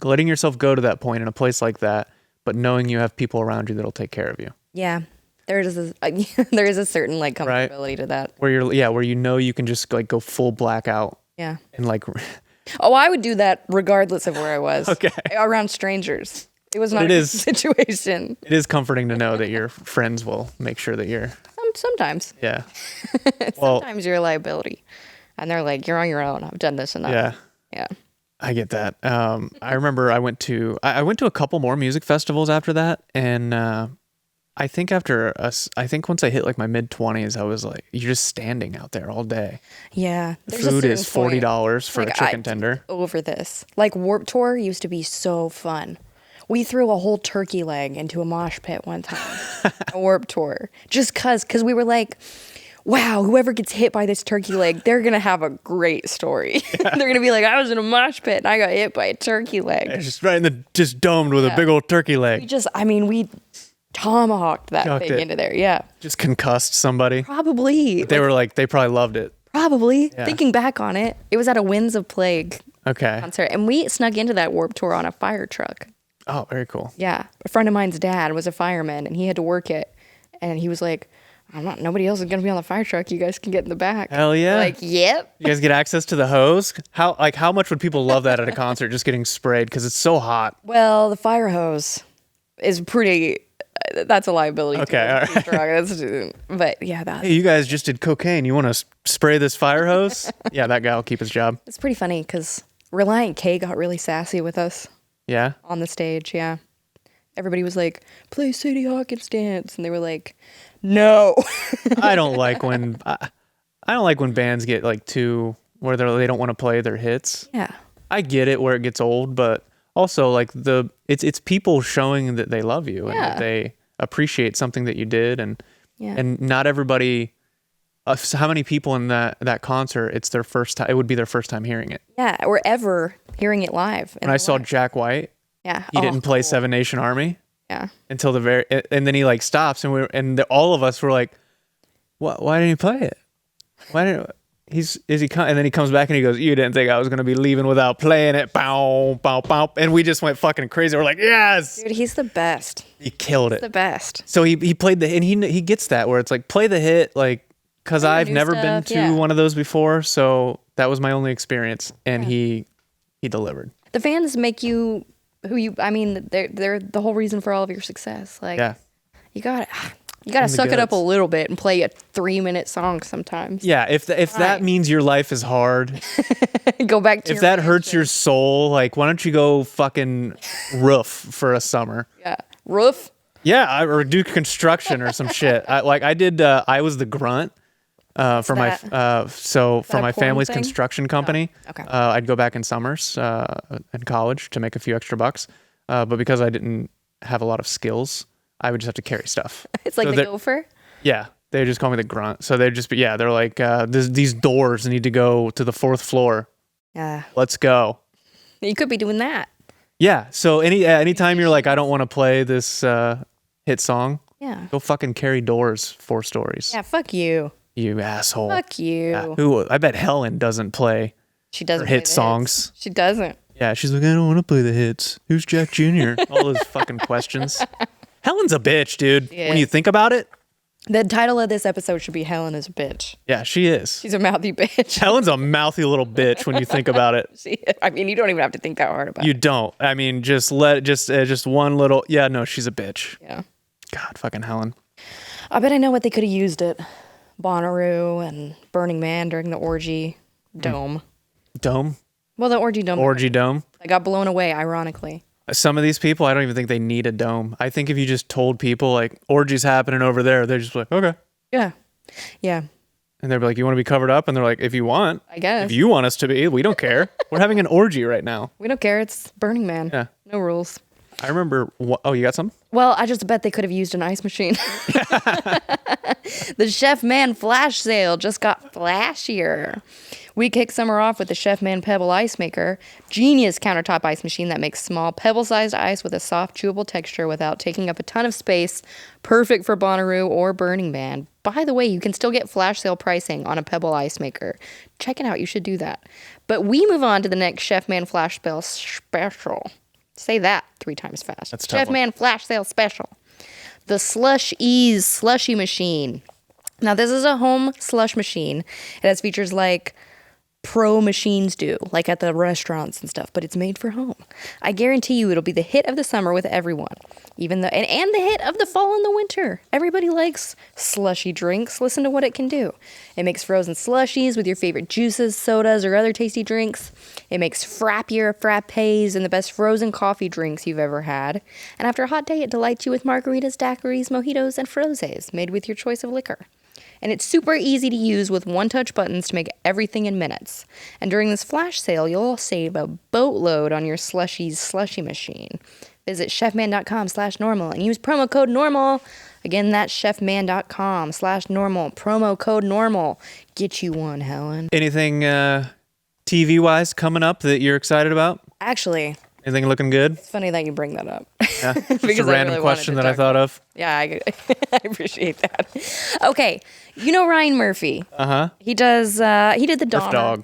letting yourself go to that point in a place like that, but knowing you have people around you that'll take care of you. Yeah. There is a certain like comfortability to that. Where you can just like go full blackout. Yeah. And like Oh, I would do that regardless of where I was. Okay. Around strangers. It was not a good situation. It is comforting to know that your friends will make sure that you're... Sometimes. Yeah. Sometimes you're a liability. And they're like, you're on your own. I've done this enough. Yeah. Yeah. I get that. I remember I went to a couple more music festivals after that. And I think once I hit like my mid-20s, I was like, you're just standing out there all day. Yeah. Food is $40 for a chicken tender. Over this. Like Warped Tour used to be so fun. We threw a whole turkey leg into a mosh pit one time. A Warped Tour. Just because we were like, wow, whoever gets hit by this turkey leg, they're going to have a great story. Yeah. They're going to be like, I was in a mosh pit and I got hit by a turkey leg. It's just right in the, just domed with a big old turkey leg. We tomahawked that thing into there. Yeah. Just concussed somebody. Probably. But they probably loved it. Probably. Yeah. Thinking back on it, it was at a Winds of Plague concert. And we snuck into that Warped Tour on a fire truck. Oh, very cool. Yeah. A friend of mine's dad was a fireman and he had to work it. And he was like, nobody else is going to be on the fire truck. You guys can get in the back. Hell yeah. Like, yep. You guys get access to the hose? How much would people love that at a concert, just getting sprayed? Because it's so hot. Well, the fire hose is pretty... That's a liability. Okay, all right. But yeah, hey, you guys just did cocaine. You want to spray this fire hose? Yeah, that guy will keep his job. It's pretty funny because Reliant K got really sassy with us. Yeah? On the stage, yeah. Everybody was like, play Sadie Hawkins Dance. And they were like, no. I don't like when bands get like too, where they don't want to play their hits. Yeah. I get it where it gets old, but also like it's people showing that they love you and that they appreciate something that you did, and not everybody, how many people in that concert, it's their first time, it would be their first time hearing it. Yeah, or ever hearing it live. When I saw Jack White, he didn't play Seven Nation Army. Yeah. Until and then he like stops and all of us were like, why didn't he play it? And then he comes back and he goes, "You didn't think I was gonna be leaving without playing it?" Bow, bow, bow. And we just went fucking crazy. We're like, yes, Dude, he's the best. he killed it. The best. So he played and he gets that where it's like play the hit, like, because I've new never been stuff, to one of those before, so that was my only experience, and he delivered. The fans make you they're the whole reason for all of your success. Like, Yeah. you gotta suck it up a little bit and play a 3-minute song sometimes. Yeah, if that means your life is hard, Go back to if that hurts your soul, like, why don't you go fucking roof for a summer? Yeah. Roof. Yeah, or do construction or some shit. I was the grunt for my porn family's thing? construction company. Oh, okay. I'd go back in summers in college to make a few extra bucks, but because I didn't have a lot of skills, I would just have to carry stuff. It's like So the gopher. Yeah, they just call me the grunt. So they'd just be they're like, these doors need to go to the 4th floor. Yeah. Let's go. You could be doing that. Yeah. So anytime you're like, I don't want to play this hit song, Yeah. go fucking carry doors 4 stories. Yeah, fuck you. You asshole. Fuck you. Yeah. I bet Helen doesn't play She doesn't her play hit the songs. hits. She doesn't. Yeah, she's like, I don't want to play the hits. Who's Jack Jr.? All those fucking questions. Helen's a bitch, dude. Yeah. When you think about it. The title of this episode should be Helen is a bitch. Yeah, she is. She's a mouthy bitch. Helen's a mouthy little bitch when you think about it. You don't even have to think that hard about You it. don't. I mean, just one little. Yeah, no, she's a bitch. Yeah. God, fucking Helen. I bet I know what they could have used it. Bonnaroo and Burning Man during the Orgy Dome. Dome? Well, the Orgy Dome. Orgy Dome? I got blown away, ironically. Some of these people, I don't even think they need a dome. I think if you just told people, like, orgy's happening over there, they're just like, okay. Yeah. Yeah. And they're like, you want to be covered up? And they're like, if you want. I guess. If you want us to be, we don't care. We're having an orgy right now. We don't care. It's Burning Man. Yeah. No rules. I remember. Oh, you got some? Well, I just bet they could have used an ice machine. The Chef Man flash sale just got flashier. We kick summer off with the Chef Man Pebble Ice Maker, genius countertop ice machine that makes small pebble-sized ice with a soft, chewable texture without taking up a ton of space. Perfect for Bonnaroo or Burning Man. By the way, you can still get flash sale pricing on a Pebble Ice Maker. Check it out. You should do that. But we move on to the next Chef Man flash sale special. Say that 3 times fast. That's a tough Chef one. Man flash sale special. The Slush Ease slushy machine. Now, this is a home slush machine. It has features like pro machines do, like at the restaurants and stuff, but it's made for home. I guarantee you it'll be the hit of the summer with everyone, and the hit of the fall and the winter. Everybody likes slushy drinks. Listen to what it can do. It makes frozen slushies with your favorite juices, sodas, or other tasty drinks. It makes frappier frappes and the best frozen coffee drinks you've ever had. And after a hot day, it delights you with margaritas, daiquiris, mojitos, and frosés made with your choice of liquor. And it's super easy to use with one-touch buttons to make everything in minutes. And during this flash sale, you'll save a boatload on your slushy machine. Visit chefman.com/normal and use promo code NORMAL. Again, that's chefman.com/normal. Promo code NORMAL. Get you one, Helen. Anything TV-wise coming up that you're excited about? Actually, Anything looking good? it's funny that you bring that up. Yeah. Just Because a I random really question wanted that to I thought of. Yeah, I appreciate that. Okay, you know Ryan Murphy. Uh-huh. He does. He did the Murph Donna. dog.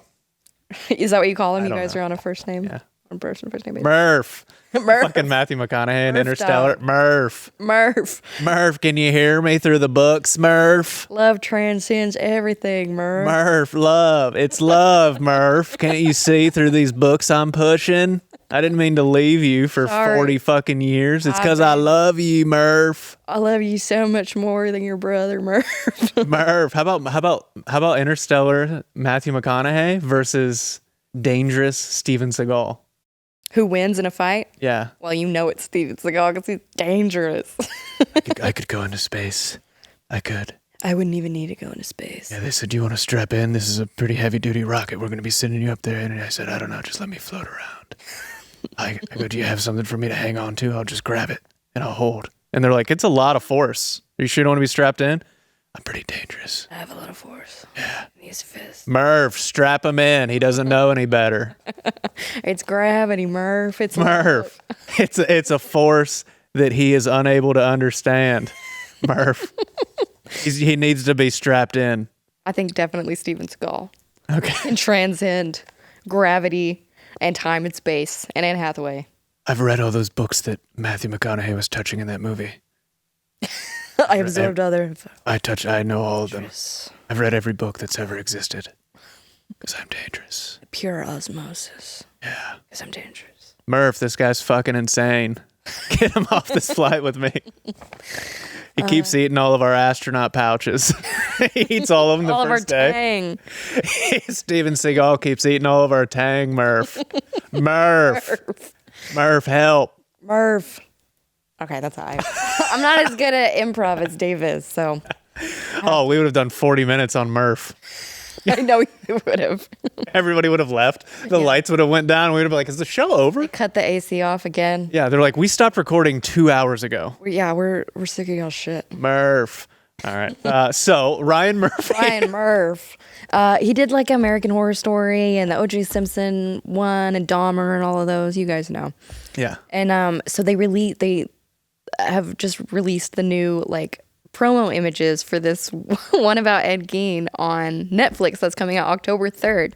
Is that what you call him? You don't guys know. are on a first name. Yeah. On first name basis. Murph. Murph. Fucking Matthew McConaughey in Murph Interstellar. dog. Murph. Murph. Murph, can you hear me through the books, Murph? Love transcends everything, Murph. Murph, love. It's love, Murph. Can't you see through these books I'm pushing? I didn't mean to leave you for Sorry. 40 fucking years. It's because I love you, Murph. I love you so much more than your brother, Murph. Murph, how about Interstellar Matthew McConaughey versus Dangerous Steven Seagal? Who wins in a fight? Yeah. Well, you know it's Steven Seagal because he's dangerous. I could go into space. I could. I wouldn't even need to go into space. Yeah, they said, do you want to strap in? This is a pretty heavy duty rocket. We're going to be sending you up there. And I said, I don't know. Just let me float around. I go, do you have something for me to hang on to? I'll just grab it and I'll hold. And they're like, it's a lot of force. Are you sure you don't want to be strapped in? I'm pretty dangerous. I have a lot of force. Yeah. In his fist. Murph, strap him in. He doesn't know any better. It's gravity, Murph. It's Murph. It's a force that he is unable to understand. Murph. He needs to be strapped in. I think definitely Steven Seagal. Okay. can transcend gravity and time and space. And Anne Hathaway. I've read all those books that Matthew McConaughey was touching in that movie. I absorbed other info. I know all of them. I've read every book that's ever existed. Because I'm dangerous. Pure osmosis. Yeah. Because I'm dangerous. Murph, this guy's fucking insane. Get him off this flight with me. He keeps eating all of our astronaut pouches. He eats all of them the All of our first day. tang. Steven Seagal keeps eating all of our tang, Murph. Murph, help. Murph. Okay, that's high. I'm not as good at improv as Dave is, so Oh, we would have done 40 minutes on Murph. I know you would have. Everybody would have left. The lights would have went down. We would have been like, is the show over? Cut the AC off again. Yeah, they're like, we stopped recording 2 hours ago. Yeah, we're sick of y'all shit. Murph. All right. So Ryan Murphy. Ryan Murph. He did like American Horror Story and the O.J. Simpson one and Dahmer and all of those. You guys know. Yeah. And so they have just released the new like promo images for this one about Ed Gein on Netflix that's coming out October 3rd.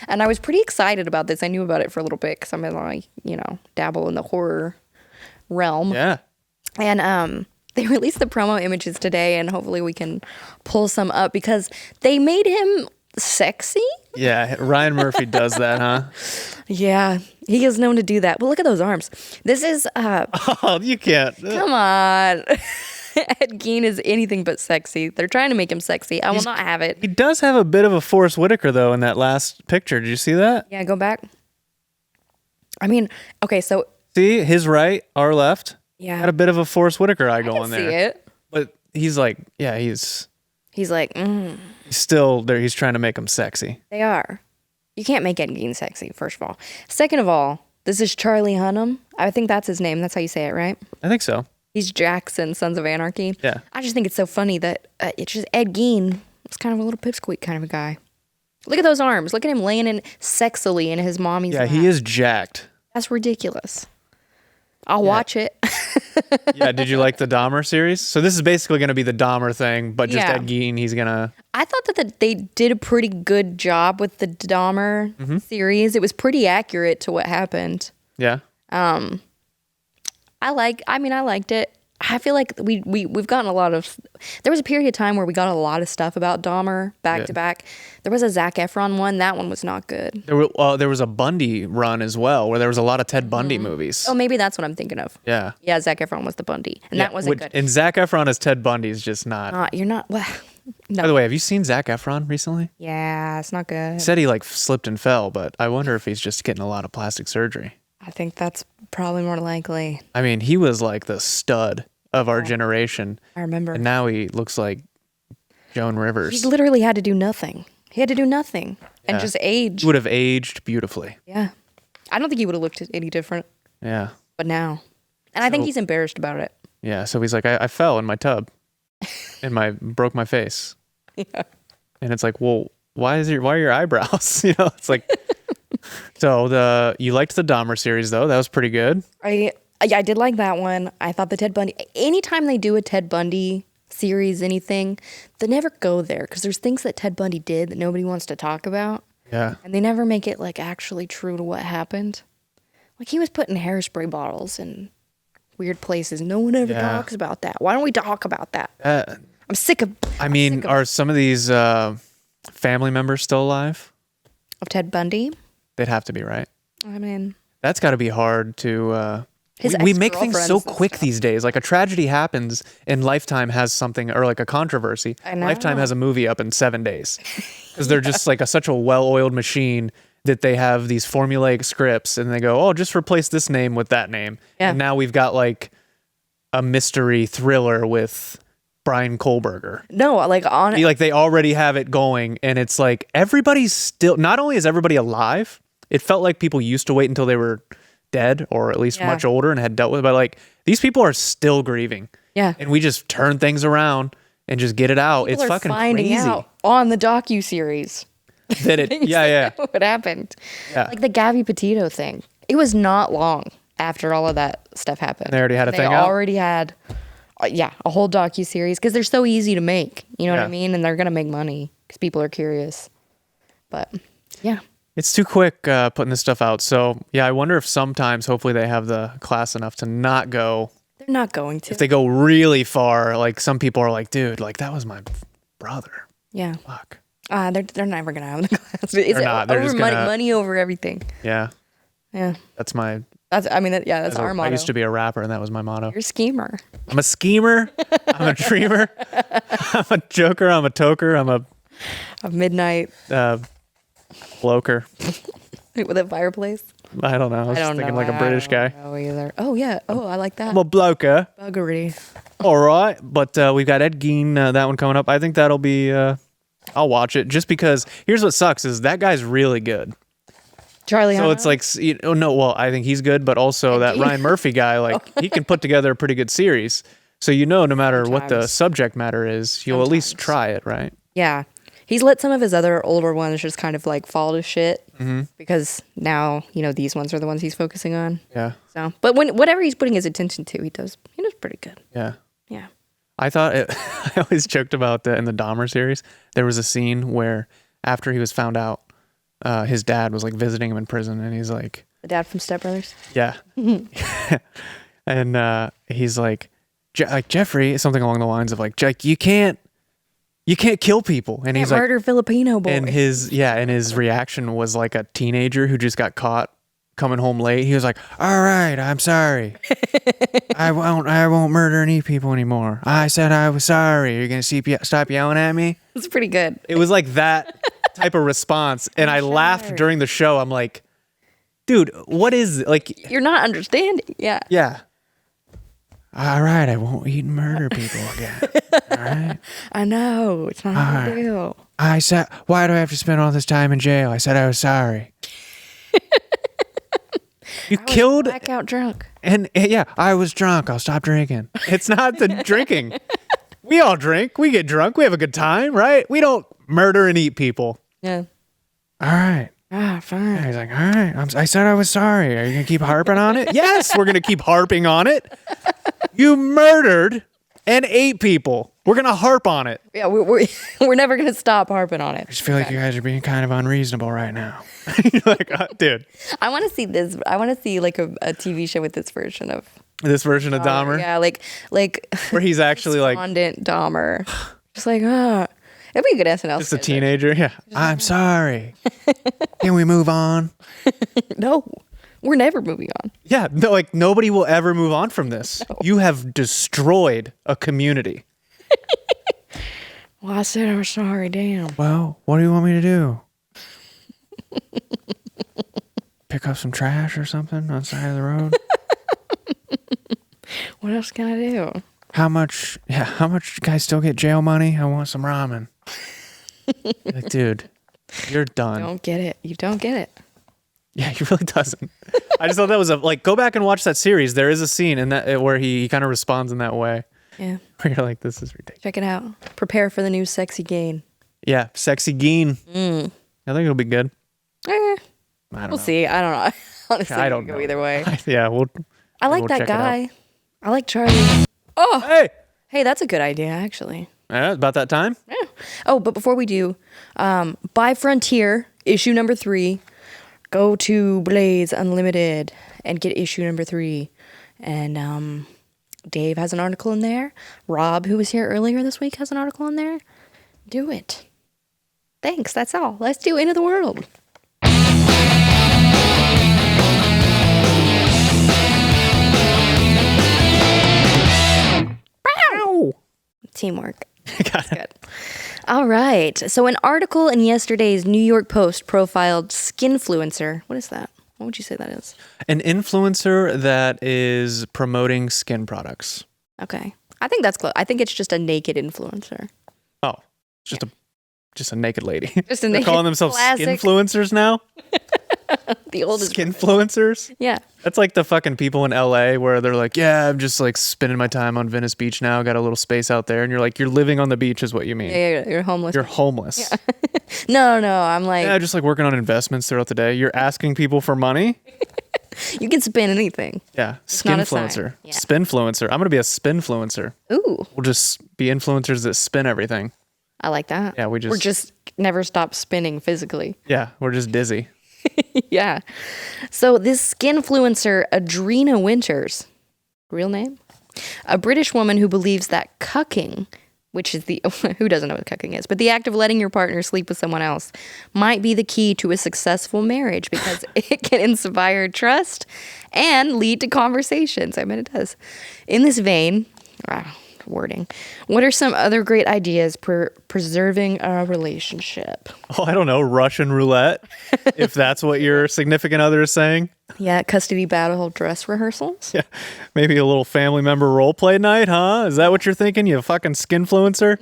And I was pretty excited about this. I knew about it for a little bit because I'm like, dabble in the horror realm. Yeah. And they released the promo images today, and hopefully we can pull some up because they made him sexy. Yeah. Ryan Murphy does that, huh? Yeah, he is known to do that. But look at those arms. This is Oh, you can't. come on. Ed Gein is anything but sexy. They're trying to make him sexy. I will not have it. He does have a bit of a Forrest Whitaker, though, in that last picture. Did you see that? Yeah, go back. I mean, okay, so See, his right, our left. yeah, Had a bit of a Forrest Whitaker eye I going can there. see it. But he's like, yeah, he's He's like, still there. He's trying to make him sexy. they are. You can't make Ed Gein sexy, first of all. Second of all, this is Charlie Hunnam. I think that's his name. That's how you say it, right? I think so. He's Jackson, Sons of Anarchy. Yeah. I just think it's so funny that it's just Ed Gein. It's kind of a little pipsqueak kind of a guy. Look at those arms. Look at him laying in sexily in his mommy's Yeah, lap. he is jacked. That's ridiculous. I'll watch it. Yeah, did you like the Dahmer series? So this is basically going to be the Dahmer thing, but just Yeah. Ed Gein, he's going to... I thought that they did a pretty good job with the Dahmer series. It was pretty accurate to what happened. Yeah. I liked it. I feel like we've gotten a lot of. There was a period of time where we got a lot of stuff about Dahmer back to back. There was a Zac Efron one. That one was not good. There was a Bundy run as well, where there was a lot of Ted Bundy movies. Oh, maybe that's what I'm thinking of. Yeah. Yeah, Zac Efron was the Bundy, and that wasn't good. And Zac Efron as Ted Bundy is just not. You're not. Well, no. By the way, have you seen Zac Efron recently? Yeah, it's not good. He said he like slipped and fell, but I wonder if he's just getting a lot of plastic surgery. I think that's probably more likely. I mean, he was like the stud of our generation. I remember. And now he looks like Joan Rivers. He literally had to do nothing. He had to do nothing and Yeah. just age. He would have aged beautifully. Yeah. I don't think he would have looked any different, Yeah. but now. And I think he's embarrassed about it. Yeah. So he's like, I fell in my tub and broke my face. Yeah. And it's like, well, why are your eyebrows? It's like, so you liked the Dahmer series though. That was pretty good. I did like that one. I thought the Ted Bundy, anytime they do a Ted Bundy series, anything, they never go there because there's things that Ted Bundy did that nobody wants to talk about. Yeah. And they never make it like actually true to what happened. Like he was putting hairspray bottles in weird places. No one ever talks about that. Why don't we talk about that? I'm sick of. Are some of these family members still alive? Of Ted Bundy? They'd have to be, right? I mean, That's got to be hard to. His We make things so ex-girlfriends and quick stuff. these days. Like a tragedy happens and Lifetime has something, or like a controversy. I know. Lifetime has a movie up in 7 days because they're just like such a well-oiled machine that they have these formulaic scripts and they go, oh, just replace this name with that name. Yeah. And now we've got like a mystery thriller with Brian Kohlberger. no, like on Like they already have it going and it's like everybody's still, not only is everybody alive, it felt like people used to wait until they were dead or at least Yeah. much older and had dealt with it, but like these people are still grieving. Yeah. And we just turn things around and just get it out. People It's are fucking finding crazy out on the docu-series. that it, yeah. What happened. Yeah. Like the Gabby Petito thing. It was not long after all of that stuff happened. They already had a They thing out? already had, a whole docu-series because they're so easy to make. You know what Yeah. I mean? And they're going to make money because people are curious. But yeah. It's too quick putting this stuff out. So, yeah, I wonder if sometimes, hopefully, they have the class enough to not go. They're not going to. If they go really far, like some people are like, dude, like that was my brother. Yeah. Fuck. They're never going to have the class. It's not. They're over just money over everything. Yeah. Yeah. That's my. That's our motto. I used to be a rapper, and that was my motto. You're a schemer. I'm a schemer. I'm a dreamer. I'm a joker. I'm a toker. I'm a midnight bloker. with a fireplace. I don't know. I was just thinking like a British guy. Oh, either. Oh yeah. Oh, I like that. I'm a bloker. Buggery. All right, but we've got Ed Gein, that one coming up. I think that'll be. I'll watch it just because. Here's what sucks is that guy's really good. Charlie. So it's like, I think he's good, but also that Ryan Murphy guy, like he can put together a pretty good series. So no matter what the subject matter is, you'll at least try it, right? Yeah. He's let some of his other older ones just kind of like fall to shit because now, these ones are the ones he's focusing on. Yeah. So, but whatever he's putting his attention to, he does pretty good. Yeah. Yeah. I thought I always joked about that in the Dahmer series. There was a scene where after he was found out, his dad was like visiting him in prison, and he's like, the dad from Step Brothers. Yeah. And he's like Jeffrey, something along the lines of like, you can't kill people. And he's like, murder Filipino boy. And his reaction was like a teenager who just got caught coming home late. He was like, all right, I'm sorry. I won't murder any people anymore. I said I was sorry. Are you going to stop yelling at me? It's pretty good. It was like that type of response. And I laughed during the show. I'm like, dude, what is it? Like, you're not understanding. Yeah. Yeah. All right, I won't eat and murder people again. All right. I know. It's not a big deal. I said, why do I have to spend all this time in jail? I said I was sorry. You killed. Blackout drunk. And yeah, I was drunk. I'll stop drinking. It's not the drinking. We all drink. We get drunk. We have a good time, right? We don't murder and eat people. Yeah. All right. Fine. And he's like, all right. I said I was sorry. Are you going to keep harping on it? Yes, we're going to keep harping on it. You murdered and ate people. We're going to harp on it. Yeah, we're never going to stop harping on it. I just feel like you guys are being kind of unreasonable right now. You're like, dude. I want to see this. I want to see like a TV show with this version of Dahmer. Yeah, like where he's actually like respondent Dahmer. Just like, it'd be a good SNL. Just a teenager. Yeah. I'm sorry. Can we move on? No, we're never moving on. Yeah. No, like nobody will ever move on from this. No. You have destroyed a community. Well, I said I was sorry. Damn. Well, what do you want me to do? Pick up some trash or something on the side of the road? What else can I do? How much do you guys still get jail money? I want some ramen. Like, dude, you're done. Don't get it. You don't get it. Yeah, he really doesn't. I just thought that was go back and watch that series. There is a scene in that where he kind of responds in that way. Yeah. Where you're like, this is ridiculous. Check it out. Prepare for the new Sexy Gein. Yeah, Sexy Gein. I think it'll be good. I don't know. We'll see. I don't know. Honestly, I don't go know. either way. Yeah, I like that guy. I like Charlie. Oh, hey, that's a good idea, actually. Yeah, about that time. Yeah. Oh, but before we do, buy Frontier issue number 3. Go to Blaze Unlimited and get issue number 3. And Dave has an article in there. Rob, who was here earlier this week, has an article in there. Do it. Thanks. That's all. Let's do End of the World. Teamwork. Got it. Good. All right. So an article in yesterday's New York Post profiled skinfluencer. What is that? What would you say that is? An influencer that is promoting skin products. Okay. I think that's close. I think it's just a naked influencer. Oh, it's just a naked lady. Just a They're naked calling themselves classic. skinfluencers now? The oldest. Skinfluencers? Yeah. That's like the fucking people in LA where they're like, yeah, I'm just like spending my time on Venice Beach now. Got a little space out there. And you're like, you're living on the beach is what you mean. Yeah, you're homeless. You're homeless. Yeah. No. I'm like. Yeah, just like working on investments throughout the day. You're asking people for money. You can spin anything. Yeah. It's not a sign. Skinfluencer. Yeah. Spinfluencer. I'm going to be a spinfluencer. Ooh. We'll just be influencers that spin everything. I like that. Yeah, we're just never stop spinning physically. Yeah, we're just dizzy. Yeah. So this skinfluencer, Adrena Winters, real name? A British woman who believes that cucking, which is the, who doesn't know what cucking is, but the act of letting your partner sleep with someone else might be the key to a successful marriage because it can inspire trust and lead to conversations. I mean, it does. In this vein, wording, what are some other great ideas for preserving a relationship? Oh, I don't know, Russian roulette, if that's what your significant other is saying. Yeah, custody battle dress rehearsals. Yeah, maybe a little family member role play night, huh? Is that what you're thinking, you fucking skinfluencer?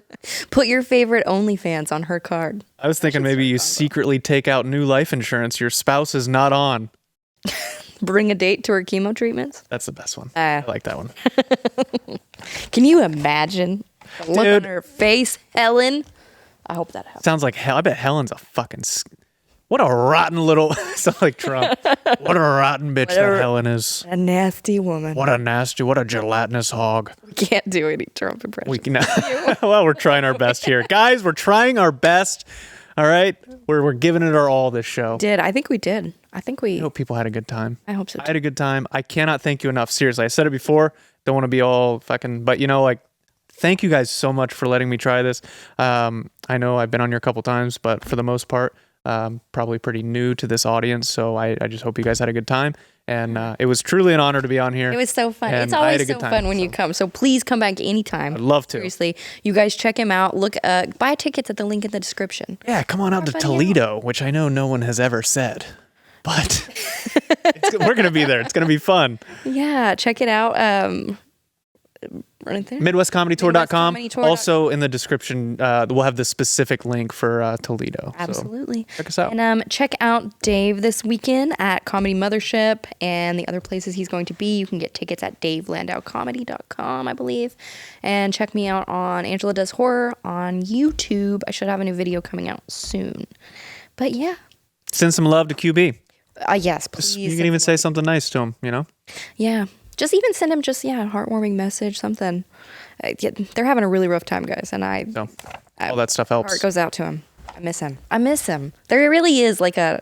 Put your favorite OnlyFans on her card. I was thinking maybe you secretly take out new life insurance your spouse is not on. Bring a date to her chemo treatments. That's the best one. I like that one. Can you imagine the look on her face, Helen? I hope that happens. Sounds like hell. I bet Helen's a fucking... What a rotten little... Sounds like Trump. What a rotten bitch that Helen is. A nasty woman. What a gelatinous hog. We can't do any Trump impressions. We can. Well, we're trying our best here. Guys, we're trying our best. All right? We're giving it our all this show. I think we did. I hope people had a good time. I hope so too. I had a good time. I cannot thank you enough. Seriously, I said it before. Don't want to be all fucking... But, thank you guys so much for letting me try this. I know I've been on here a couple times, but for the most part, probably pretty new to this audience. So I just hope you guys had a good time. And it was truly an honor to be on here. It was so fun. And it's always so fun when you come. So please come back anytime. I'd love to. Seriously. You guys check him out. Look, buy tickets at the link in the description. Yeah, come on out to Toledo, which I know no one has ever said. But we're going to be there. It's going to be fun. Yeah, check it out. Right there. MidwestComedyTour.com. MidwestComedyTour. Also in the description, we'll have the specific link for Toledo. Absolutely. So check us out. And check out Dave this weekend at Comedy Mothership and the other places he's going to be. You can get tickets at DaveLandauComedy.com, I believe. And check me out on Angela Does Horror on YouTube. I should have a new video coming out soon. But yeah. Send some love to QB. Yes, please. You can even say something nice to him, Yeah. Just even send him a heartwarming message, something. They're having a really rough time, guys. And all that stuff helps. Heart goes out to him. I miss him. There really is like a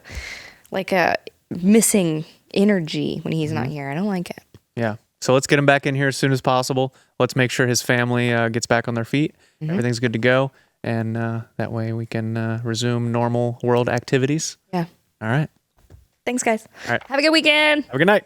missing energy when he's not here. I don't like it. Yeah. So let's get him back in here as soon as possible. Let's make sure his family gets back on their feet. Mm-hmm. Everything's good to go. And that way we can resume normal world activities. Yeah. All right. Thanks, guys. All right. Have a good weekend. Have a good night.